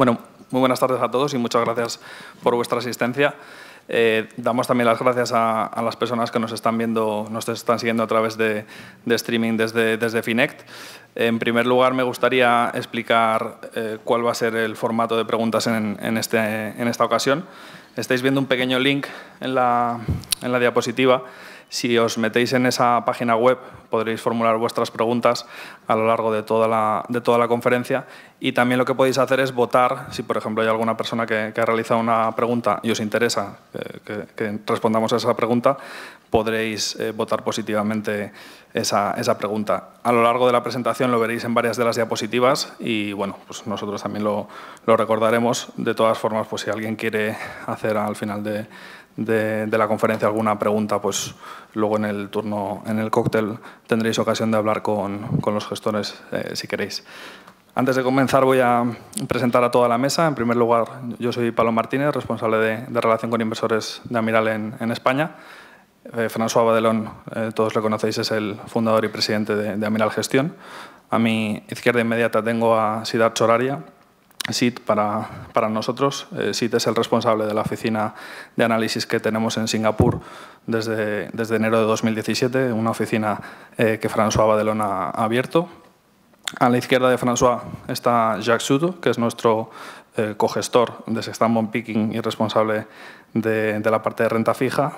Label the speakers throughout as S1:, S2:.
S1: Bueno, muy buenas tardes a todos y muchas gracias por vuestra asistencia. Damos también las gracias a las personas que nos están viendo, nos están siguiendo a través de streaming desde Finect. En primer lugar, me gustaría explicar cuál va a ser el formato de preguntas en esta ocasión. Estáis viendo un pequeño link en la diapositiva. Si os metéis en esa página web, podréis formular vuestras preguntas a lo largo de toda la conferencia. Y también lo que podéis hacer es votar. Si, por ejemplo, hay alguna persona que ha realizado una pregunta y os interesa que respondamos a esa pregunta, podréis votar positivamente esa pregunta. A lo largo de la presentación lo veréis en varias de las diapositivas y, bueno, pues nosotros también lo recordaremos. De todas formas, pues si alguien quiere hacer al final de la conferencia alguna pregunta, pues luego en el turno, en el cóctel, tendréis ocasión de hablar con los gestores si queréis. Antes de comenzar voy a presentar a toda la mesa. En primer lugar, yo soy Pablo Martínez, responsable de Relación con Inversores de Amiral en España. François Badelón, todos le conocéis, es el fundador y presidente de Amiral Gestión. A mi izquierda inmediata tengo a Siddharth Choraria. Sid para nosotros. Sid es el responsable de la oficina de análisis que tenemos en Singapur desde enero de 2017, una oficina que François Badelón ha abierto. A la izquierda de François está Jacques Souto, que es nuestro cogestor de Sextant Bond Picking y responsable de la parte de renta fija.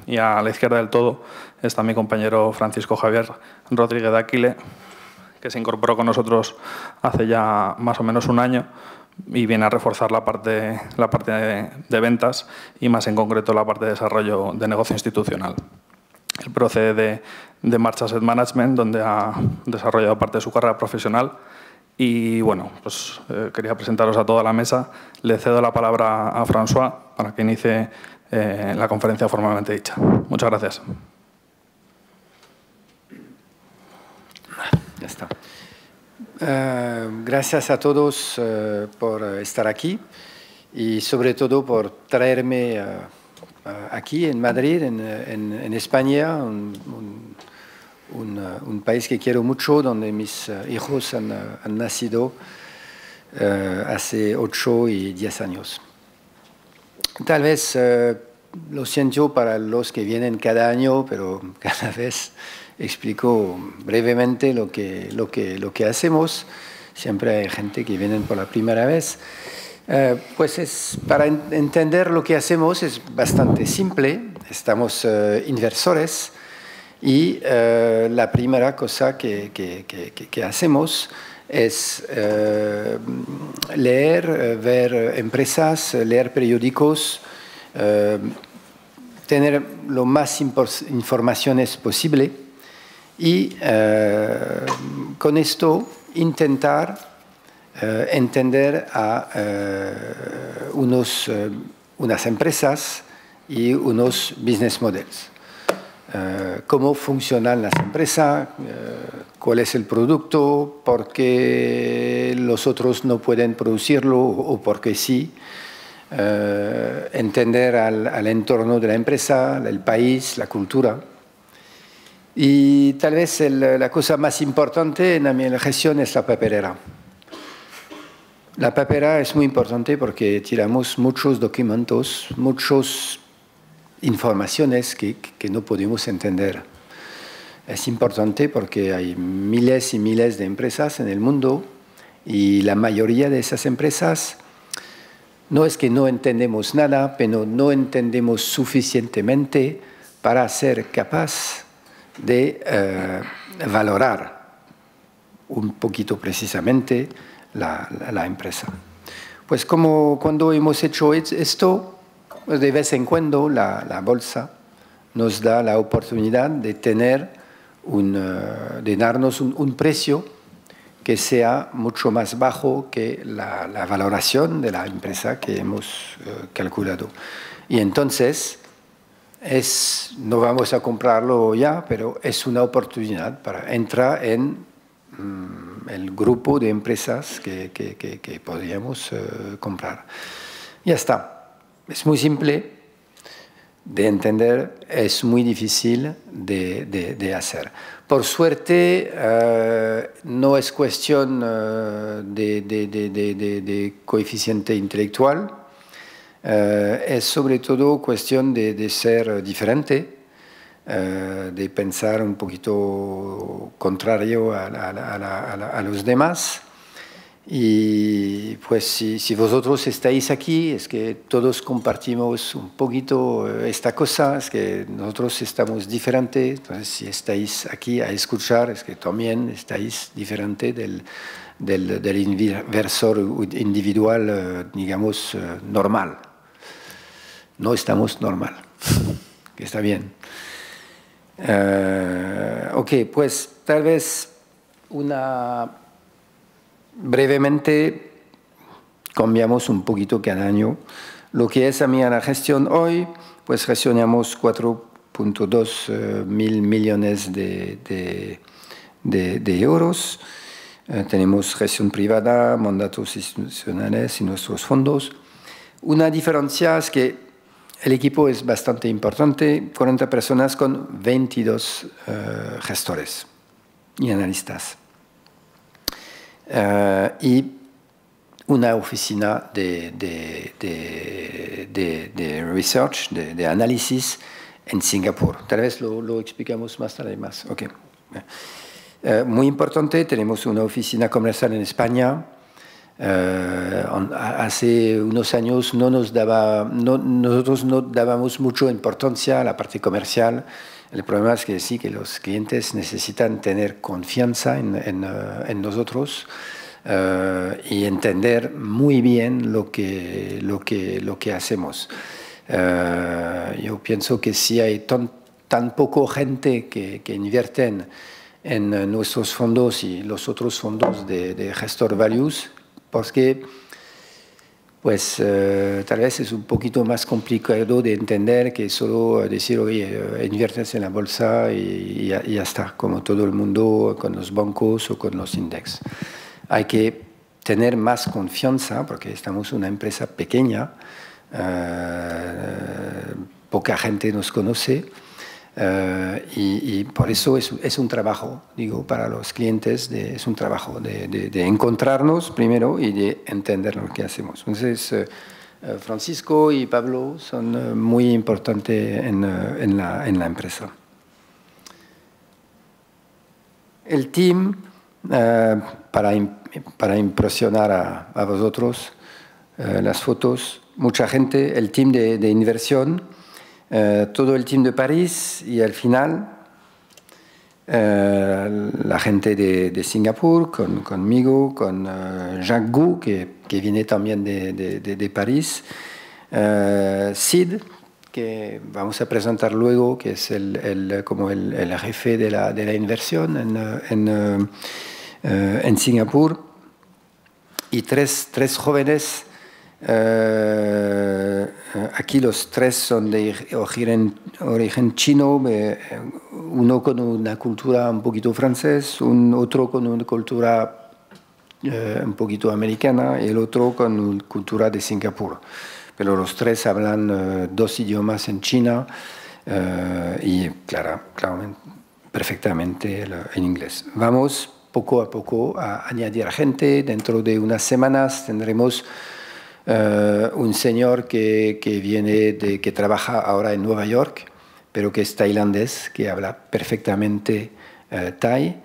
S1: Y a la izquierda del todo está mi compañero Francisco Javier Rodríguez de Aquile, que se incorporó con nosotros hace ya más o menos un año y viene a reforzar la parte de ventas y más en concreto la parte de desarrollo de negocio institucional. Él procede de March Asset Management, donde ha desarrollado parte de su carrera profesional. Y bueno, pues quería presentaros a toda la mesa. Le cedo la palabra a François para que inicie la conferencia formalmente dicha. Muchas gracias.
S2: Ya está. Gracias a todos por estar aquí y sobre todo por traerme aquí en Madrid, en España, un país que quiero mucho, donde mis hijos han nacido hace 8 y 10 años. Tal vez lo siento para los que vienen cada año, pero cada vez explico brevemente lo que hacemos. Siempre hay gente que viene por la primera vez. Pues para entender lo que hacemos es bastante simple. Estamos inversores y la primera cosa que hacemos es leer, ver empresas, leer periódicos, tener lo más informaciones posible y con esto intentar entender a unas empresas y unos business models. Cómo funcionan las empresas, cuál es el producto, por qué los otros no pueden producirlo o por qué sí. Entender al entorno de la empresa, el país, la cultura. Y tal vez la cosa más importante en la gestión es la papelera. La papelera es muy importante porque tiramos muchos documentos, muchas informaciones que no podemos entender. Es importante porque hay miles y miles de empresas en el mundo y la mayoría de esas empresas no es que no entendemos nada, pero no entendemos suficientemente para ser capaz de valorar un poquito precisamente la empresa. Pues como cuando hemos hecho esto, de vez en cuando la bolsa nos da la oportunidad de de darnos un precio que sea mucho más bajo que la valoración de la empresa que hemos calculado. Y entonces no vamos a comprarlo ya, pero es una oportunidad para entrar en el grupo de empresas que podríamos comprar. Ya está. Es muy simple. de entender, es muy difícil de hacer. Por suerte, no es cuestión de coeficiente intelectual, es sobre todo cuestión de ser diferente, de pensar un poquito contrario a los demás. Y pues si vosotros estáis aquí, es que todos compartimos un poquito esta cosa, es que nosotros estamos diferentes, entonces si estáis aquí a escuchar, es que también estáis diferente del inversor individual, digamos, normal. No estamos normal, que está bien. Ok, pues tal vez brevemente cambiamos un poquito cada año. Lo que es a mí a la gestión hoy, pues gestionamos 4.2 mil millones de euros. Tenemos gestión privada, mandatos institucionales y nuestros fondos. Una diferencia es que el equipo es bastante importante, 40 personas con 22 gestores y analistas. Y una oficina de research, de análisis en Singapur. Tal vez lo explicamos más tarde más. Okay. Muy importante, tenemos una oficina comercial en España. Hace unos años nosotros no dábamos mucha importancia a la parte comercial. El problema es que sí, que los clientes necesitan tener confianza en nosotros y entender muy bien lo que hacemos. Yo pienso que si hay tan poco gente que invierten en nuestros fondos y los otros fondos de Gestor Values, porque pues tal vez es un poquito más complicado de entender que solo decir, oye, inviertes en la bolsa y ya está, como todo el mundo con los bancos o con los índices. Hay que tener más confianza porque estamos una empresa pequeña, poca gente nos conoce. Y por eso es un trabajo, digo, para los clientes, es un trabajo de encontrarnos primero y de entender lo que hacemos. Entonces, Francisco y Pablo son muy importantes en la empresa. El team, para impresionar a vosotros, las fotos, mucha gente, el team de inversión, todo el team de París y al final la gente de Singapur, conmigo, con Jacques Gu, que viene también de París, Sid, que vamos a presentar luego, que es como el jefe de la inversión en Singapur, y tres jóvenes. Aquí los tres son de origen chino, uno con una cultura un poquito francés, otro con una cultura un poquito americana y el otro con una cultura de Singapur. Pero los tres hablan 2 idiomas en China y claramente, perfectamente en inglés. Vamos poco a poco a añadir gente. Dentro de unas semanas tendremos un señor que trabaja ahora en Nueva York, pero que es tailandés, que habla perfectamente thai.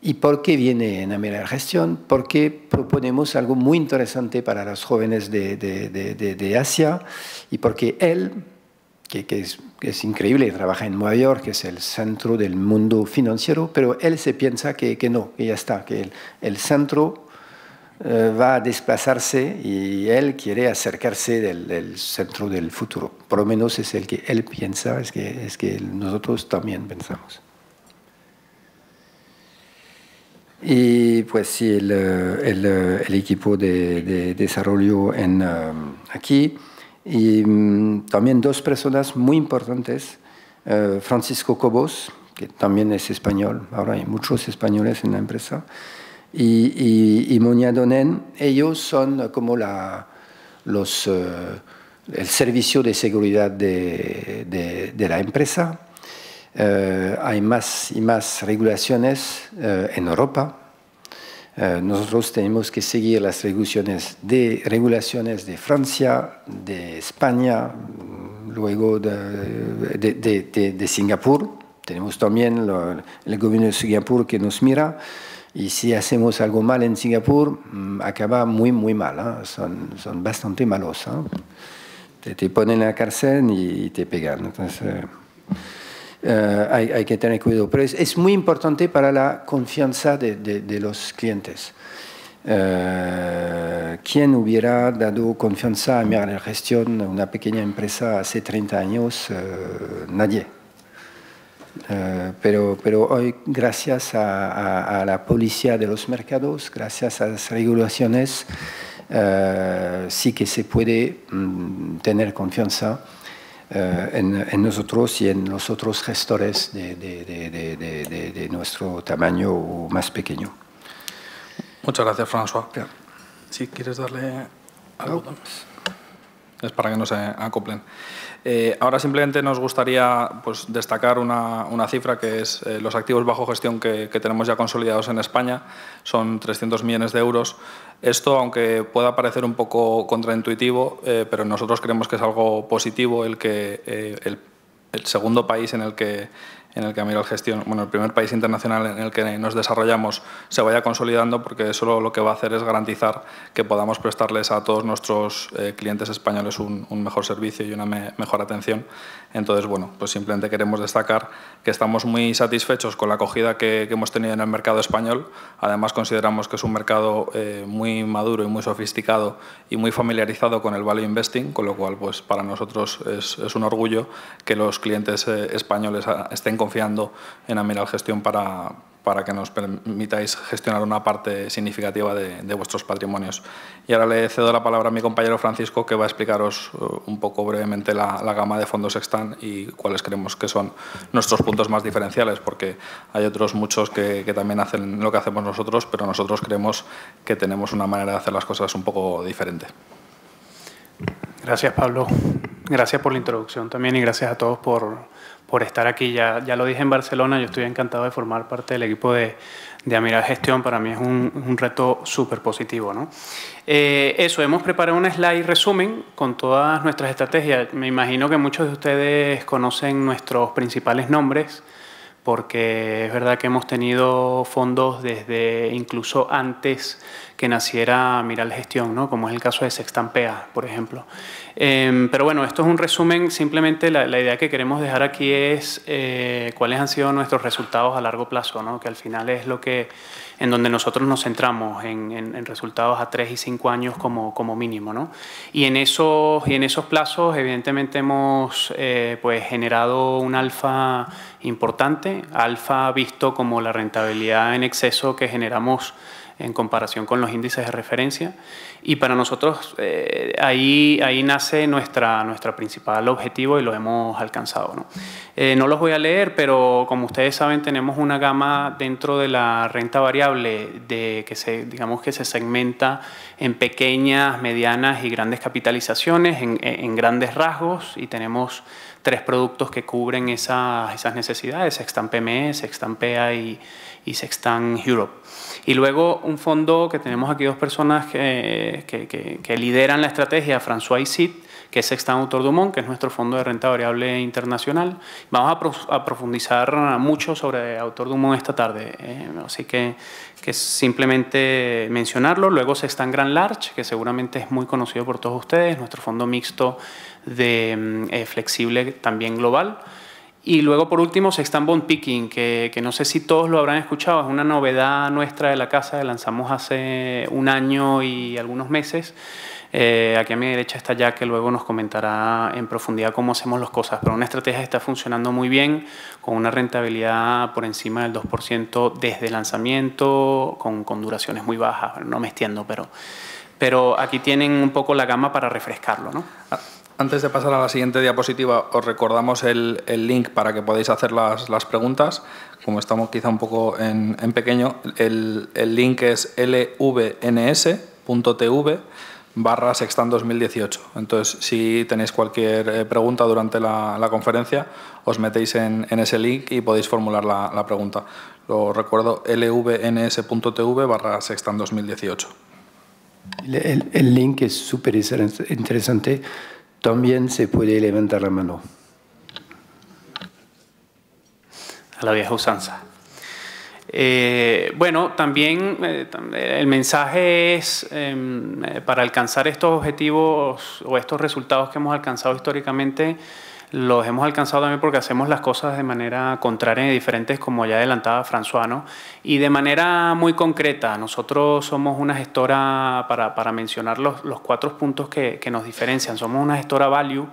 S2: ¿Y por qué viene en América Gestión? Porque proponemos algo muy interesante para los jóvenes de Asia y porque él, que es increíble, trabaja en Nueva York, que es el centro del mundo financiero, pero él se piensa que no, que ya está, que el centro va a desplazarse y él quiere acercarse del centro del futuro. Por lo menos es el que él piensa, es que nosotros también pensamos. Y pues sí, el equipo de desarrollo aquí y también 2 personas muy importantes, Francisco Cobos, que también es español, ahora hay muchos españoles en la empresa, y Monia Donen. Ellos son como los el servicio de seguridad de la empresa. Hay más y más regulaciones en Europa. Nosotros tenemos que seguir las regulaciones de Francia, de España, luego de Singapur. Tenemos también el gobierno de Singapur que nos mira, y si hacemos algo mal en Singapur, acaba muy, muy mal, ¿eh? Son bastante malos, ¿eh? Te ponen en la cárcel y te pegan. Entonces, hay que tener cuidado. Pero es muy importante para la confianza de los clientes. ¿Quién hubiera dado confianza a Miral Gestión, una pequeña empresa, hace 30 años? Nadie. Pero hoy, gracias a la policía de los mercados, gracias a las regulaciones, sí que se puede tener confianza en nosotros y en los otros gestores de nuestro tamaño o más pequeño.
S1: Muchas gracias, François. Yeah. Si quieres darle al botón. Es para que no se acoplen. Ahora simplemente nos gustaría pues, destacar una cifra que es los activos bajo gestión que tenemos ya consolidados en España. Son 300 millones de euros. Esto, aunque pueda parecer un poco contraintuitivo, pero nosotros creemos que es algo positivo el que el segundo país en el que Amiral Gestión, bueno, el primer país internacional en el que nos desarrollamos se vaya consolidando, porque eso lo que va a hacer es garantizar que podamos prestarles a todos nuestros clientes españoles un mejor servicio y una mejor atención. Entonces, bueno, pues simplemente queremos destacar que estamos muy satisfechos con la acogida que hemos tenido en el mercado español. Además, consideramos que es un mercado muy maduro y muy sofisticado y muy familiarizado con el value investing, con lo cual, pues para nosotros es un orgullo que los clientes españoles estén confiando en Amiral Gestión para que nos permitáis gestionar una parte significativa de vuestros patrimonios. Y ahora le cedo la palabra a mi compañero Francisco, que va a explicaros un poco brevemente la gama de fondos Extant y cuáles creemos que son nuestros puntos más diferenciales, porque hay otros muchos que también hacen lo que hacemos nosotros, pero nosotros creemos que tenemos una manera de hacer las cosas un poco diferente.
S3: Gracias, Pablo. Gracias por la introducción también y gracias a todos por estar aquí. Ya lo dije en Barcelona, yo estoy encantado de formar parte del equipo de Amiral Gestión. Para mí es un reto súper positivo, ¿no? Hemos preparado un slide resumen con todas nuestras estrategias. Me imagino que muchos de ustedes conocen nuestros principales nombres, porque es verdad que hemos tenido fondos desde incluso antes que naciera Amiral Gestión, ¿no? Como es el caso de Sextampea, por ejemplo. Pero bueno, esto es un resumen. Simplemente la idea que queremos dejar aquí es cuáles han sido nuestros resultados a largo plazo, ¿no? Que al final es en donde nosotros nos centramos, en resultados a 3 y 5 años como mínimo, ¿no? Y en esos plazos, evidentemente, hemos pues generado un alfa importante, alfa visto como la rentabilidad en exceso que generamos en comparación con los índices de referencia. Y para nosotros ahí nace nuestra principal objetivo y lo hemos alcanzado, ¿no? No los voy a leer, pero como ustedes saben, tenemos una gama dentro de la renta variable digamos que se segmenta en pequeñas, medianas y grandes capitalizaciones, en grandes rasgos, y tenemos 3 productos que cubren esas necesidades: Sextant PME, Sextant PEA y Sextant Europe. Y luego un fondo que tenemos aquí 2 personas que lideran la estrategia, François y Sid, que es Sextant Autor Dumont, que es nuestro fondo de renta variable internacional. Vamos a profundizar mucho sobre Autor Dumont esta tarde, así que simplemente mencionarlo. Luego Sextant Grand Large, que seguramente es muy conocido por todos ustedes, nuestro fondo mixto de flexible también global. Y luego, por último, Sextant Bond Picking, que no sé si todos lo habrán escuchado, es una novedad nuestra de la casa que lanzamos hace un año y algunos meses. Aquí a mi derecha está Jack, que luego nos comentará en profundidad cómo hacemos las cosas, pero una estrategia que está funcionando muy bien, con una rentabilidad por encima del 2% desde lanzamiento, con duraciones muy bajas. Bueno, no me extiendo, pero aquí tienen un poco la gama para refrescarlo, ¿no?
S1: Antes de pasar a la siguiente diapositiva, os recordamos el link para que podáis hacer las preguntas. Como estamos quizá un poco en pequeño, el link es lvns.tv Sextant 2018. Entonces, si tenéis cualquier pregunta durante la conferencia, os metéis en ese link y podéis formular la pregunta. Lo recuerdo, lvns.tv/Sextant 2018.
S2: El link es súper interesante. También se puede levantar la mano.
S3: A la vieja usanza. Bueno, también el mensaje es para alcanzar estos objetivos o estos resultados que hemos alcanzado históricamente, los hemos alcanzado también porque hacemos las cosas de manera contraria y diferentes, como ya adelantaba François, ¿no? Y de manera muy concreta. Nosotros somos una gestora, para mencionar los 4 puntos que nos diferencian, somos una gestora value.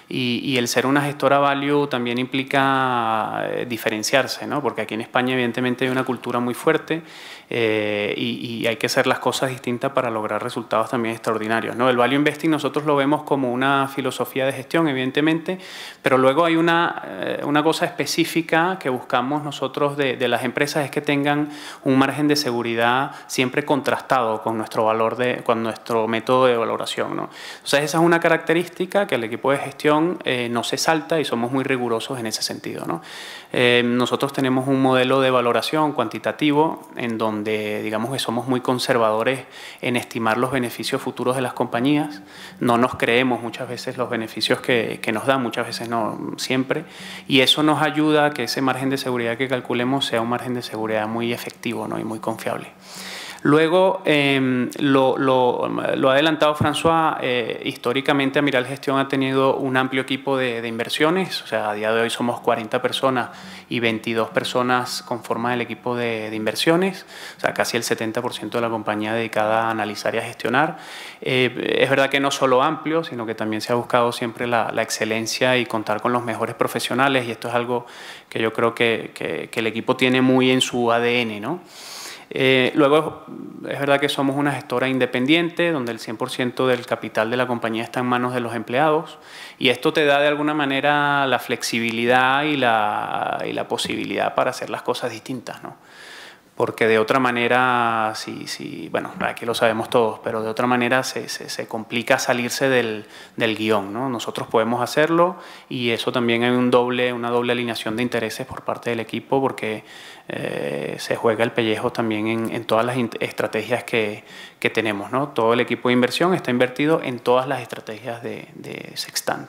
S3: Y el ser una gestora value también implica diferenciarse, ¿no? Porque aquí en España evidentemente hay una cultura muy fuerte y hay que hacer las cosas distintas para lograr resultados también extraordinarios, ¿no? El value investing nosotros lo vemos como una filosofía de gestión, evidentemente, pero luego hay una cosa específica que buscamos nosotros de las empresas, es que tengan un margen de seguridad siempre contrastado con nuestro con nuestro método de valoración, ¿no? Entonces esa es una característica que el equipo de gestión no se salta y somos muy rigurosos en ese sentido, ¿no? Nosotros tenemos un modelo de valoración cuantitativo en donde digamos que somos muy conservadores en estimar los beneficios futuros de las compañías. No nos creemos muchas veces los beneficios que nos dan, muchas veces no siempre, y eso nos ayuda a que ese margen de seguridad que calculemos sea un margen de seguridad muy efectivo, ¿no? Y muy confiable. Luego, lo ha adelantado François, históricamente Amiral Gestión ha tenido un amplio equipo de inversiones, o sea, a día de hoy somos 40 personas y 22 personas conforman el equipo de inversiones, o sea, casi el 70% de la compañía dedicada a analizar y a gestionar. Es verdad que no solo amplio, sino que también se ha buscado siempre la excelencia y contar con los mejores profesionales, y esto es algo que yo creo que el equipo tiene muy en su ADN, ¿no? Luego, es verdad que somos una gestora independiente, donde el 100% del capital de la compañía está en manos de los empleados, y esto te da de alguna manera la flexibilidad y la posibilidad para hacer las cosas distintas, ¿no? Porque de otra manera, bueno, aquí lo sabemos todos, pero de otra manera se complica salirse del guión, ¿no? Nosotros podemos hacerlo, y eso también hay una doble alineación de intereses por parte del equipo, porque se juega el pellejo también en todas las estrategias que tenemos, ¿no? Todo el equipo de inversión está invertido en todas las estrategias de Sextant.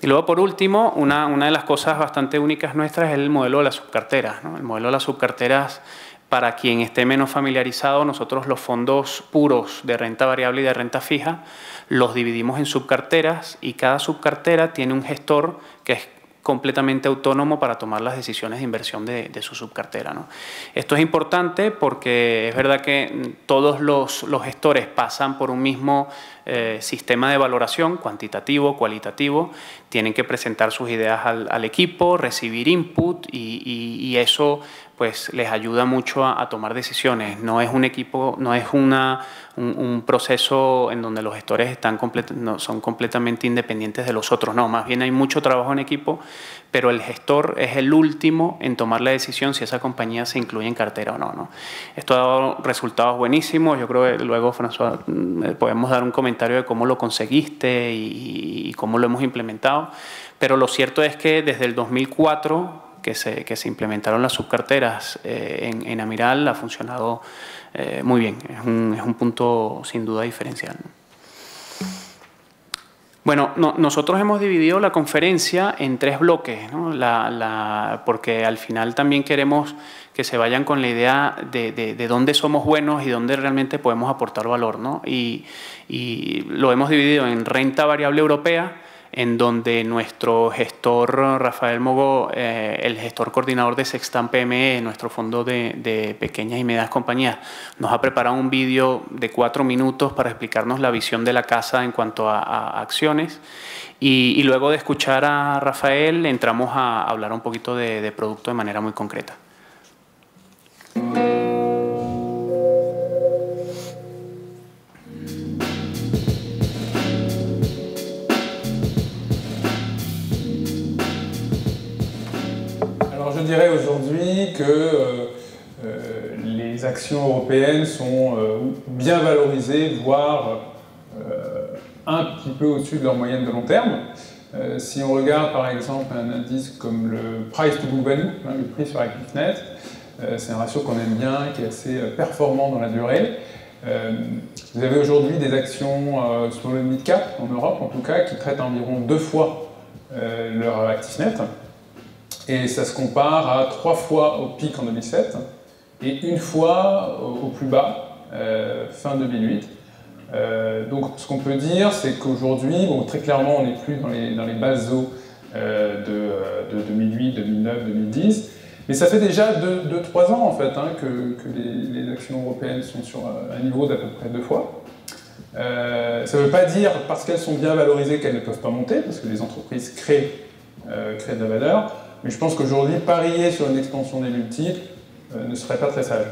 S3: Y luego, por último, una de las cosas bastante únicas nuestras es el modelo de las subcarteras, ¿no? El modelo de las subcarteras, para quien esté menos familiarizado, nosotros los fondos puros de renta variable y de renta fija los dividimos en subcarteras, y cada subcartera tiene un gestor que es completamente autónomo para tomar las decisiones de inversión de su subcartera, ¿no? Esto es importante porque es verdad que todos los gestores pasan por un mismo sistema de valoración, cuantitativo, cualitativo, tienen que presentar sus ideas al equipo, recibir input, y eso pues les ayuda mucho a tomar decisiones. No es un equipo, no es un proceso en donde los gestores son completamente independientes de los otros, no, más bien hay mucho trabajo en equipo, pero el gestor es el último en tomar la decisión si esa compañía se incluye en cartera o no, ¿no? Esto ha dado resultados buenísimos. Yo creo que luego, François, podemos dar un comentario de cómo lo conseguiste y cómo lo hemos implementado, pero lo cierto es que desde el 2004 que se implementaron las subcarteras en Amiral ha funcionado muy bien. Es un punto sin duda diferencial, ¿no? Bueno, nosotros hemos dividido la conferencia en 3 bloques, ¿no? Porque al final también queremos que se vayan con la idea de dónde somos buenos y dónde realmente podemos aportar valor, ¿no? Y lo hemos dividido en renta variable europea, en donde nuestro gestor Rafael Mogó, el gestor coordinador de Sextant PME, nuestro fondo de pequeñas y medianas compañías, nos ha preparado un vídeo de 4 minutos para explicarnos la visión de la casa en cuanto a acciones. Y luego de escuchar a Rafael, entramos a hablar un poquito de producto de manera muy concreta.
S4: Je dirais aujourd'hui que les actions européennes sont bien valorisées, voire un petit peu au-dessus de leur moyenne de long terme. Si on regarde par exemple un indice comme le price to book value, le prix sur ActiveNet, c'est un ratio qu'on aime bien, qui est assez performant dans la durée. Vous avez aujourd'hui des actions sur le mid-cap, en Europe en tout cas, qui traitent environ 2 fois leur ActiveNet. Et ça se compare à 3 fois au pic en 2007 et 1 fois au plus bas, fin 2008. Donc ce qu'on peut dire, c'est qu'aujourd'hui, bon, très clairement, on n'est plus dans les basses eaux de 2008, 2009, 2010, mais ça fait déjà 2-3 ans en fait, hein, que les actions européennes sont sur un niveau d'à peu près 2 fois. Ça ne veut pas dire, parce qu'elles sont bien valorisées, qu'elles ne peuvent pas monter, parce que les entreprises créent de la valeur, mais je pense qu'aujourd'hui, parier sur une expansion des multiples ne serait pas très sage.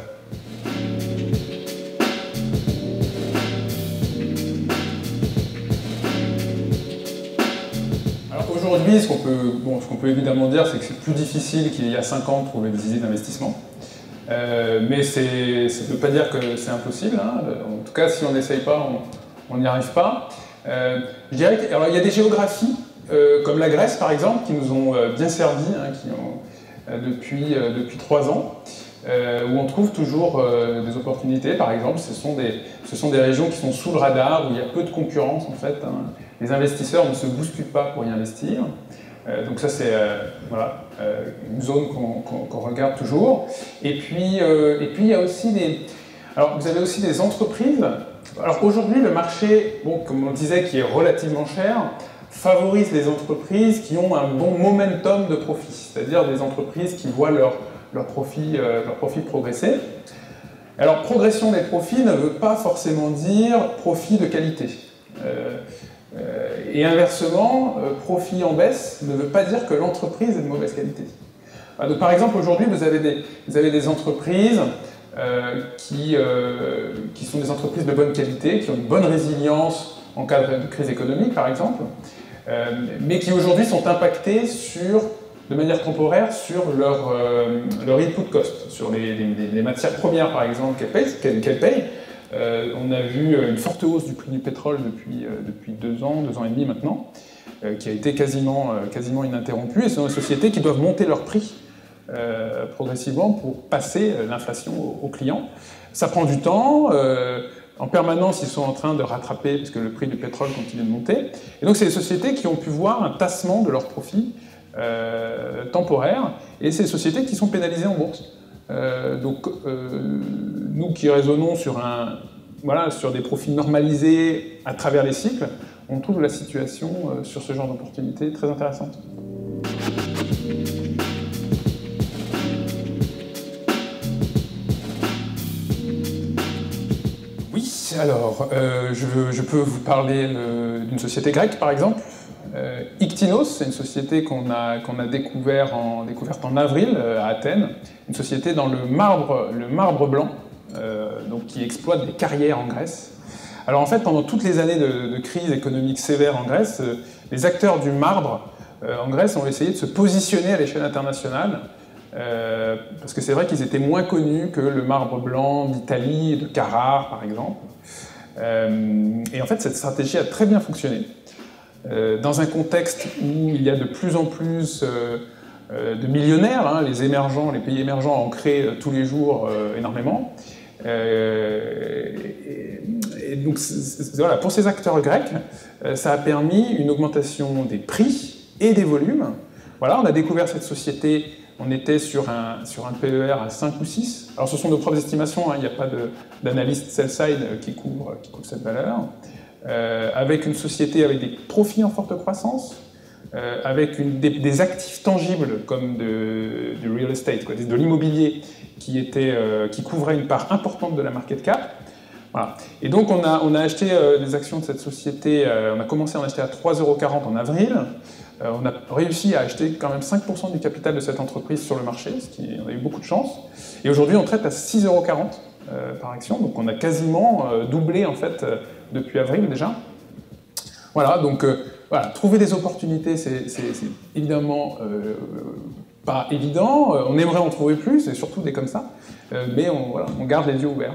S4: Aujourd'hui, ce qu'on peut évidemment dire, c'est que c'est plus difficile qu'il y a 5 ans de trouver des idées d'investissement. Mais ça ne veut pas dire que c'est impossible. Hein. En tout cas, si on n'essaye pas, on n'y arrive pas. Je dirais qu'il y a des géographies, comme la Grèce par exemple, qui nous ont bien servi, hein, depuis 3 ans, où on trouve toujours des opportunités. Par exemple, ce sont des régions qui sont sous le radar, où il y a peu de concurrence en fait. Hein. Les investisseurs ne se bousculent pas pour y investir. Donc ça, c'est une zone qu'on regarde toujours. Et puis, il y a aussi vous avez aussi des entreprises. Alors aujourd'hui, le marché, bon, comme on disait, qui est relativement cher, favorise les entreprises qui ont un bon momentum de profit, c'est-à-dire des entreprises qui voient leur profit progresser. Alors, progression des profits ne veut pas forcément dire profit de qualité. Et inversement, profit en baisse ne veut pas dire que l'entreprise est de mauvaise qualité. Donc, par exemple, aujourd'hui, vous avez des entreprises qui sont des entreprises de bonne qualité, qui ont une bonne résilience en cas de crise économique, par exemple, mais qui aujourd'hui sont impactées de manière temporaire sur leur input cost, sur les matières premières, par exemple, qu'elles payent. On a vu une forte hausse du prix du pétrole depuis 2 ans et demi maintenant, qui a été quasiment ininterrompue, et ce sont des sociétés qui doivent monter leur prix progressivement pour passer l'inflation aux clients. Ça prend du temps, en permanence ils sont en train de rattraper, parce que le prix du pétrole continue de monter, et donc c'est des sociétés qui ont pu voir un tassement de leurs profits temporaires, et c'est des sociétés qui sont pénalisées en bourse. Nous qui raisonnons sur des profits normalisés à travers les cycles, on trouve la situation sur ce genre d'opportunité très intéressante. Oui, alors, je peux vous parler d'une société grecque, par exemple. Ictinos, c'est une société qu'on a découverte en avril à Athènes, une société dans le marbre blanc, donc qui exploite des carrières en Grèce. Alors en fait, pendant toutes les années de crise économique sévère en Grèce, les acteurs du marbre en Grèce ont essayé de se positionner à l'échelle internationale, parce que c'est vrai qu'ils étaient moins connus que le marbre blanc d'Italie, de Carrare par exemple. Et en fait, cette stratégie a très bien fonctionné. Dans un contexte où il y a de plus en plus de millionnaires, hein, les pays émergents en créent tous les jours énormément. Et donc, voilà, pour ces acteurs grecs, ça a permis une augmentation des prix et des volumes. Voilà, on a découvert cette société, on était sur un PER à 5 ou 6. Alors ce sont nos propres estimations, hein, il n'y a pas d'analyste sell-side qui couvre cette valeur. Avec une société avec des profits en forte croissance, avec des actifs tangibles comme du real estate, de l'immobilier qui couvrait une part importante de la market cap. Voilà. Et donc on a acheté des actions de cette société, on a commencé à en acheter à 3,40 € en avril. On a réussi à acheter quand même 5% du capital de cette entreprise sur le marché, on a eu beaucoup de chance. Et aujourd'hui on traite à 6,40 € par action, donc on a quasiment doublé en fait depuis avril déjà. Voilà, donc trouver des opportunités, c'est évidemment pas évident. On aimerait en trouver plus, et surtout des comme ça, mais on garde les yeux ouverts.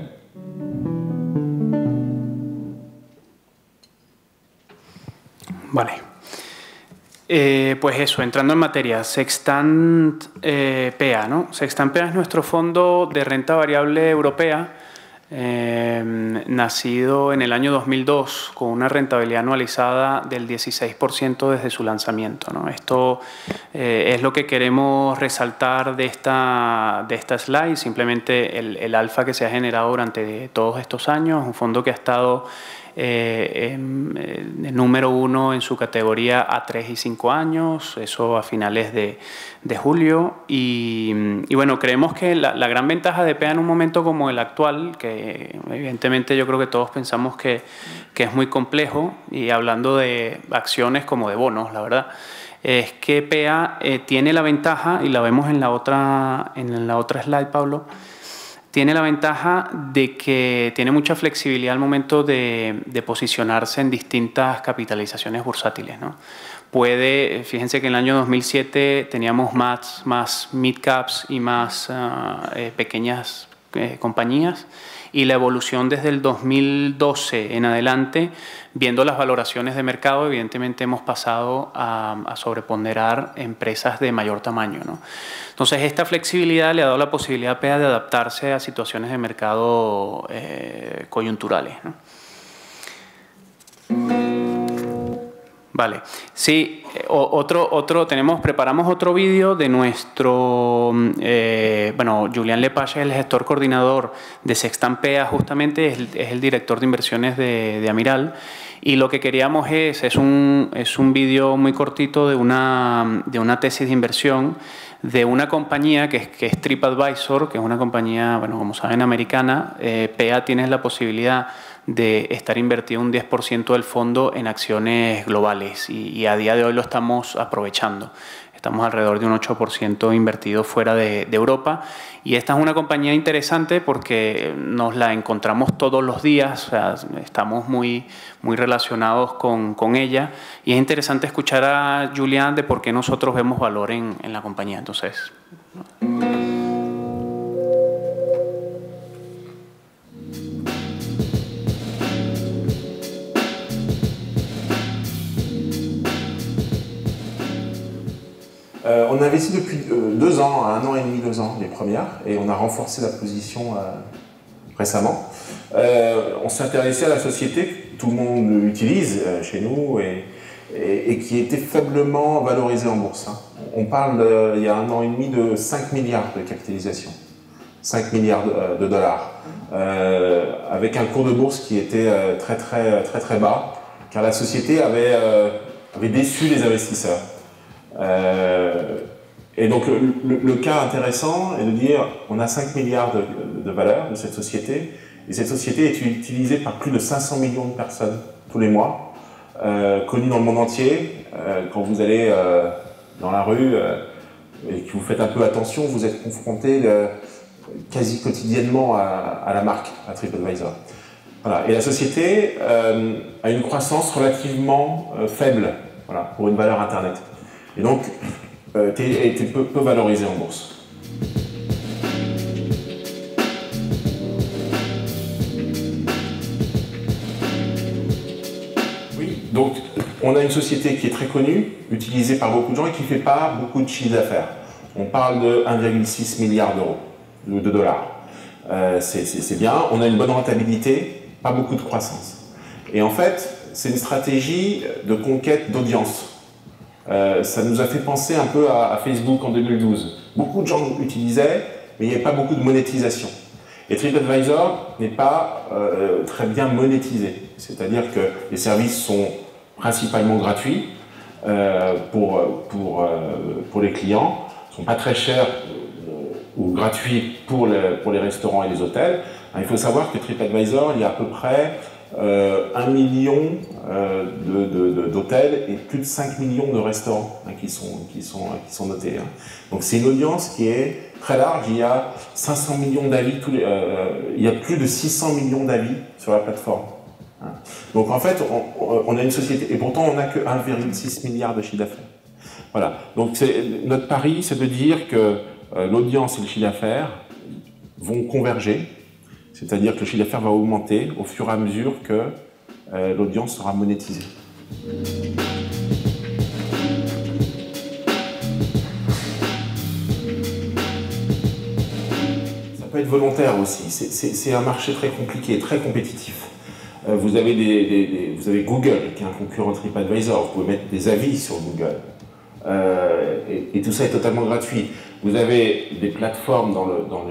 S3: Vale. Pues eso, entrando en materia, Sextant PA, ¿no? Sextant PA es nuestro fondo de renta variable europea, nacido en el año 2002 con una rentabilidad anualizada del 16% desde su lanzamiento, ¿no? Esto es lo que queremos resaltar de esta slide, simplemente el alfa que se ha generado durante todos estos años, un fondo que ha estado número 1 en su categoría a 3 y 5 años, eso a finales de julio. Y bueno, creemos que la gran ventaja de PEA en un momento como el actual, que evidentemente yo creo que todos pensamos que es muy complejo, y hablando de acciones como de bonos, la verdad, es que PEA tiene la ventaja, y la vemos en la otra slide, Pablo, tiene la ventaja de que tiene mucha flexibilidad al momento de posicionarse en distintas capitalizaciones bursátiles, ¿no? Fíjense que en el año 2007 teníamos más mid-caps y más pequeñas compañías, y la evolución desde el 2012 en adelante, viendo las valoraciones de mercado, evidentemente hemos pasado a sobreponderar empresas de mayor tamaño, ¿no? Entonces, esta flexibilidad le ha dado la posibilidad a PEA de adaptarse a situaciones de mercado coyunturales, ¿no? Vale, sí, preparamos otro vídeo de nuestro, bueno, Julián Lepage es el gestor coordinador de Sextant PEA, justamente es el director de inversiones de Amiral, y lo que queríamos es un vídeo muy cortito de una tesis de inversión de una compañía que es TripAdvisor, que es una compañía, bueno, como saben, americana. PEA tiene la posibilidad de estar invertido un 10% del fondo en acciones globales, y a día de hoy lo estamos aprovechando. Estamos alrededor de un 8% invertido fuera de Europa, y esta es una compañía interesante porque nos la encontramos todos los días, o sea, estamos muy relacionados con ella, y es interesante escuchar a Julián de por qué nosotros vemos valor en la compañía. Entonces,
S5: on a investi depuis 2 ans, 1 an et demi, 2 ans, les premières, et on a renforcé la position récemment. On s'est intéressé à la société que tout le monde utilise chez nous et qui était faiblement valorisée en bourse, hein. On parle, il y a 1 an et demi, de 5 milliards de capitalisation, 5 milliards de dollars, avec un cours de bourse qui était très bas, car la société avait déçu les investisseurs. Et donc le cas intéressant est de dire on a 5 milliards de valeur de cette société, et cette société est utilisée par plus de 500 millions de personnes tous les mois, connue dans le monde entier. Quand vous allez dans la rue et que vous faites un peu attention, vous êtes confronté quasi quotidiennement à la marque, à TripAdvisor. Voilà. Et la société a une croissance relativement faible, voilà, pour une valeur Internet. Et donc, était peu valorisé en bourse. Oui, donc on a une société qui est très connue, utilisée par beaucoup de gens et qui ne fait pas beaucoup de chiffre d'affaires. On parle de 1,6 milliard d'euros, de dollars. C'est bien, on a une bonne rentabilité, pas beaucoup de croissance. Et en fait, c'est une stratégie de conquête d'audience. Ça nous a fait penser un peu à Facebook en 2012. Beaucoup de gens l'utilisaient, mais il n'y avait pas beaucoup de monétisation. Et TripAdvisor n'est pas très bien monétisé. C'est-à-dire que les services sont principalement gratuits pour les clients, ne sont pas très chers ou gratuits pour les restaurants et les hôtels. Il faut savoir que TripAdvisor, il y a à peu près 1 million d'hôtels et plus de 5 millions de restaurants qui sont notés, hein. Donc c'est une audience qui est très large. Il y a 500 millions d'avis, il y a plus de 600 millions d'avis sur la plateforme, hein. Donc en fait, on a une société, et pourtant on n'a que 1,6 milliard de chiffre d'affaires. Voilà. Donc notre pari, c'est de dire que l'audience et le chiffre d'affaires vont converger. C'est-à-dire que le chiffre d'affaires va augmenter au fur et à mesure que l'audience sera monétisée. peut être volontaire aussi. C'est un marché très compliqué, très compétitif. Vous avez Google, qui est un concurrent TripAdvisor. Vous pouvez mettre des avis sur Google. Et tout ça est totalement gratuit. Vous avez des plateformes dans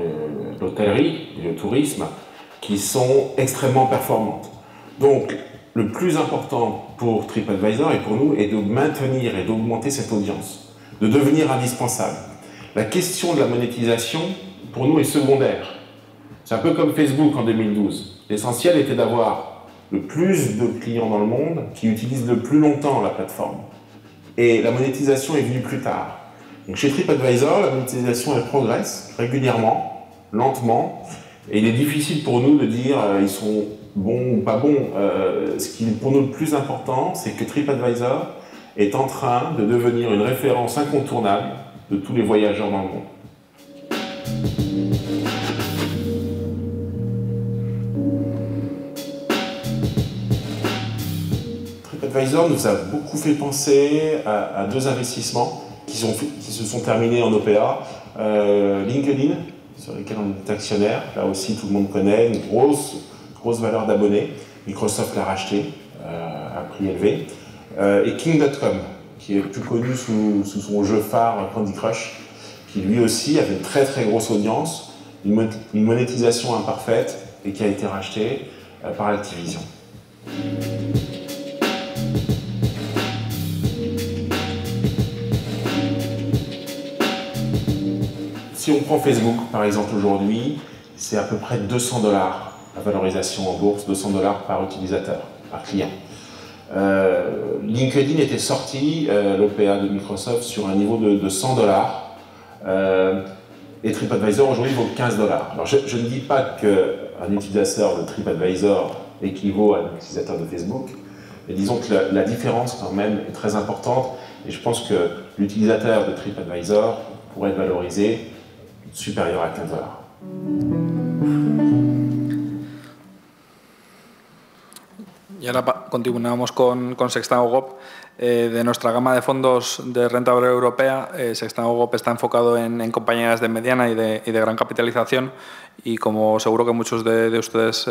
S5: l'hôtellerie et le tourisme qui sont extrêmement performantes. Donc, le plus important pour TripAdvisor et pour nous est de maintenir et d'augmenter cette audience, de devenir indispensable. La question de la monétisation, pour nous, est secondaire. C'est un peu comme Facebook en 2012. L'essentiel était d'avoir le plus de clients dans le monde qui utilisent le plus longtemps la plateforme. Et la monétisation est venue plus tard. Donc chez TripAdvisor, la monétisation, elle progresse régulièrement, lentement, et il est difficile pour nous de dire ils sont bons ou pas bons. Ce qui est pour nous le plus important, c'est que TripAdvisor est en train de devenir une référence incontournable de tous les voyageurs dans le monde. TripAdvisor nous a beaucoup fait penser à deux investissements qui se sont terminés en OPA. LinkedIn, sur lesquels on est actionnaire, là aussi tout le monde connaît, une grosse valeur d'abonnés. Microsoft l'a racheté à prix élevé. Et King.com, qui est plus connu sous son jeu phare Candy Crush, qui lui aussi avait une très grosse audience, une monétisation imparfaite et qui a été racheté par Activision. Si on prend Facebook, par exemple, aujourd'hui, c'est à peu près 200 $ la valorisation en bourse, 200 $ par utilisateur, par client. LinkedIn était sorti, l'OPA de Microsoft, sur un niveau de 100 $. Et TripAdvisor, aujourd'hui, vaut 15 $. Alors, je ne dis pas qu'un utilisateur de TripAdvisor équivaut à un utilisateur de Facebook, mais disons que la différence, quand même, est très importante. Et je pense que l'utilisateur de TripAdvisor pourrait être valorisé supérieur a 15 $.
S1: Y ahora continuamos con Sextano GOP. De nuestra gama de fondos de renta variable europea, Sextano GOP está enfocado en compañías de mediana y de gran capitalización, y como seguro que muchos de ustedes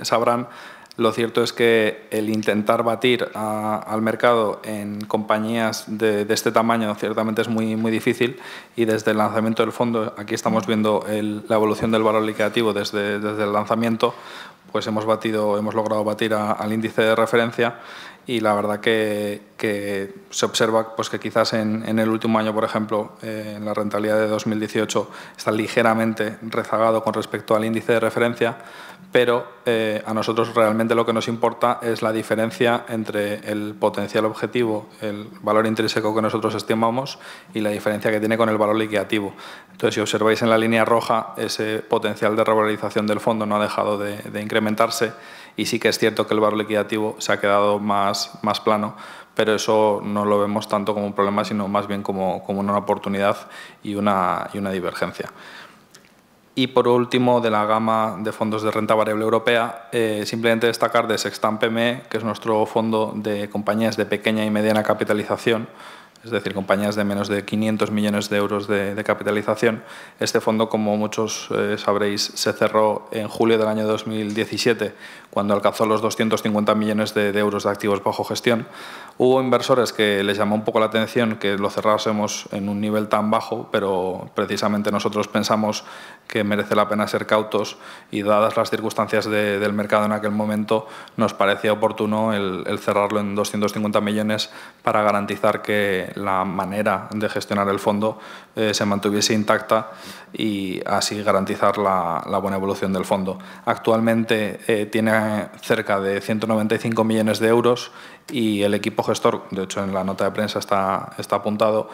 S1: sabrán, lo cierto es que el intentar batir al mercado en compañías de este tamaño ciertamente es muy difícil, y desde el lanzamiento del fondo, aquí estamos viendo la evolución del valor liquidativo desde el lanzamiento, pues hemos logrado batir al índice de referencia, y la verdad que se observa pues que quizás en el último año, por ejemplo, en la rentabilidad de 2018 está ligeramente rezagado con respecto al índice de referencia, pero a nosotros realmente lo que nos importa es la diferencia entre el potencial objetivo, el valor intrínseco que nosotros estimamos, y la diferencia que tiene con el valor liquidativo. Entonces, si observáis en la línea roja, ese potencial de revalorización del fondo no ha dejado de incrementarse, y sí que es cierto que el valor liquidativo se ha quedado más plano, pero eso no lo vemos tanto como un problema, sino más bien como una oportunidad y una divergencia. Y por último, de la gama de fondos de renta variable europea, simplemente destacar de Sextant PME, que es nuestro fondo de compañías de pequeña y mediana capitalización, es decir, compañías de menos de 500 millones de euros de capitalización. Este fondo, como muchos sabréis, se cerró en julio del año 2017, cuando alcanzó los 250 millones de euros de activos bajo gestión. Hubo inversores que les llamó un poco la atención que lo cerrásemos en un nivel tan bajo, pero precisamente nosotros pensamos que merece la pena ser cautos, y dadas las circunstancias del mercado en aquel momento, nos parecía oportuno el cerrarlo en 250 millones para garantizar que la manera de gestionar el fondo se mantuviese intacta y así garantizar la buena evolución del fondo. Actualmente tiene cerca de 195 millones de euros, y el equipo gestor, de hecho en la nota de prensa está apuntado,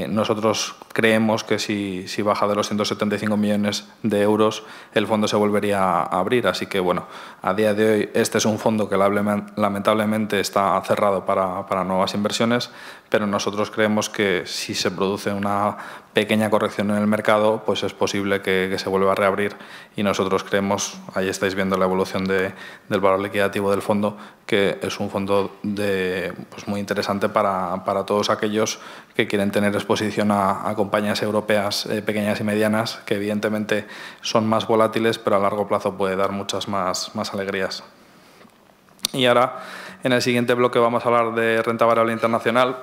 S1: nosotros creemos que si baja de los 175 millones de euros, el fondo se volvería a abrir. Así que, bueno, a día de hoy este es un fondo que lamentablemente está cerrado para nuevas inversiones, pero nosotros nosotros creemos que si se produce una pequeña corrección en el mercado, pues es posible que se vuelva a reabrir, y nosotros creemos, ahí estáis viendo la evolución del valor liquidativo del fondo, que es un fondo pues muy interesante para todos aquellos que quieren tener exposición a compañías europeas pequeñas y medianas, que evidentemente son más volátiles, pero a largo plazo puede dar muchas más alegrías. Y ahora, en el siguiente bloque, vamos a hablar de renta variable internacional.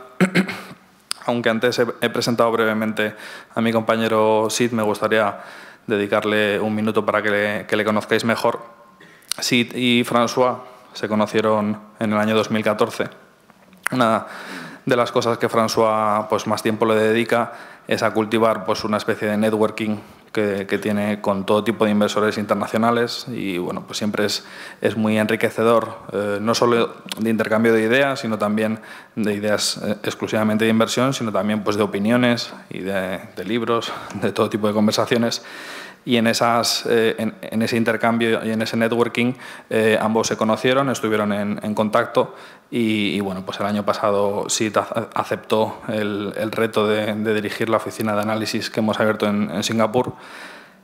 S1: Aunque antes he presentado brevemente a mi compañero Sid, me gustaría dedicarle un minuto para que le conozcáis mejor. Sid y François se conocieron en el año 2014. Una de las cosas que François pues, más tiempo le dedica es a cultivar pues, una especie de networking que tiene con todo tipo de inversores internacionales, y bueno, pues siempre es muy enriquecedor, no solo de intercambio de ideas, sino también de ideas exclusivamente de inversión, sino también pues, de opiniones y de libros, de todo tipo de conversaciones. Y en ese intercambio y en ese networking ambos se conocieron, estuvieron en contacto, y bueno, pues el año pasado Sid aceptó el reto de dirigir la oficina de análisis que hemos abierto en Singapur.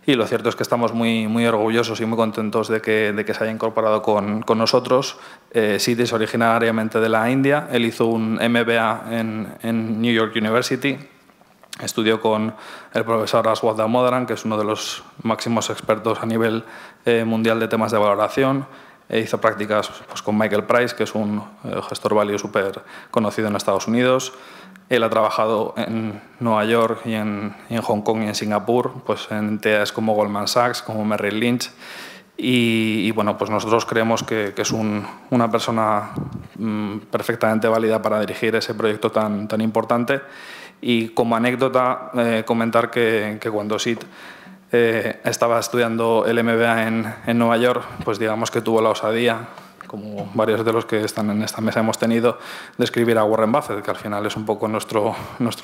S1: Y lo cierto es que estamos muy orgullosos y muy contentos de que se haya incorporado con nosotros. Sid es originariamente de la India. Él hizo un MBA en New York University. Estudió con el profesor Aswath Damodaran, que es uno de los máximos expertos a nivel mundial de temas de valoración. Hizo prácticas pues, con Michael Price, que es un gestor value súper conocido en Estados Unidos. Él ha trabajado en Nueva York y en Hong Kong y en Singapur, pues en entidades como Goldman Sachs, como Merrill Lynch. Y bueno, pues nosotros creemos que es una persona perfectamente válida para dirigir ese proyecto tan importante. Y como anécdota, comentar que cuando Sid estaba estudiando el MBA en Nueva York, pues digamos que tuvo la osadía, como varios de los que están en esta mesa hemos tenido, de escribir a Warren Buffett, que al final es un poco nuestro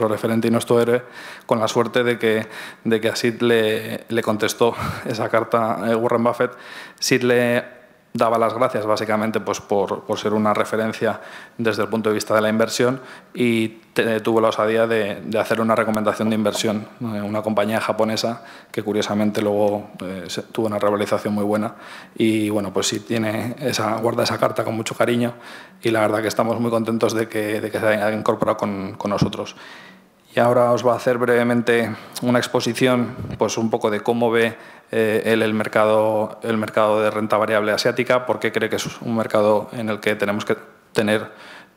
S1: referente y nuestro héroe, con la suerte de que a Sid le contestó esa carta Warren Buffett. Sid le daba las gracias básicamente pues, por ser una referencia desde el punto de vista de la inversión, y tuvo la osadía de hacer una recomendación de inversión, una compañía japonesa que curiosamente luego tuvo una revalorización muy buena. Y bueno, pues sí, guarda esa carta con mucho cariño, y la verdad que estamos muy contentos de que se haya incorporado con nosotros. Y ahora os va a hacer brevemente una exposición pues un poco de cómo ve él el mercado de renta variable asiática, por qué cree que es un mercado en el que tenemos que tener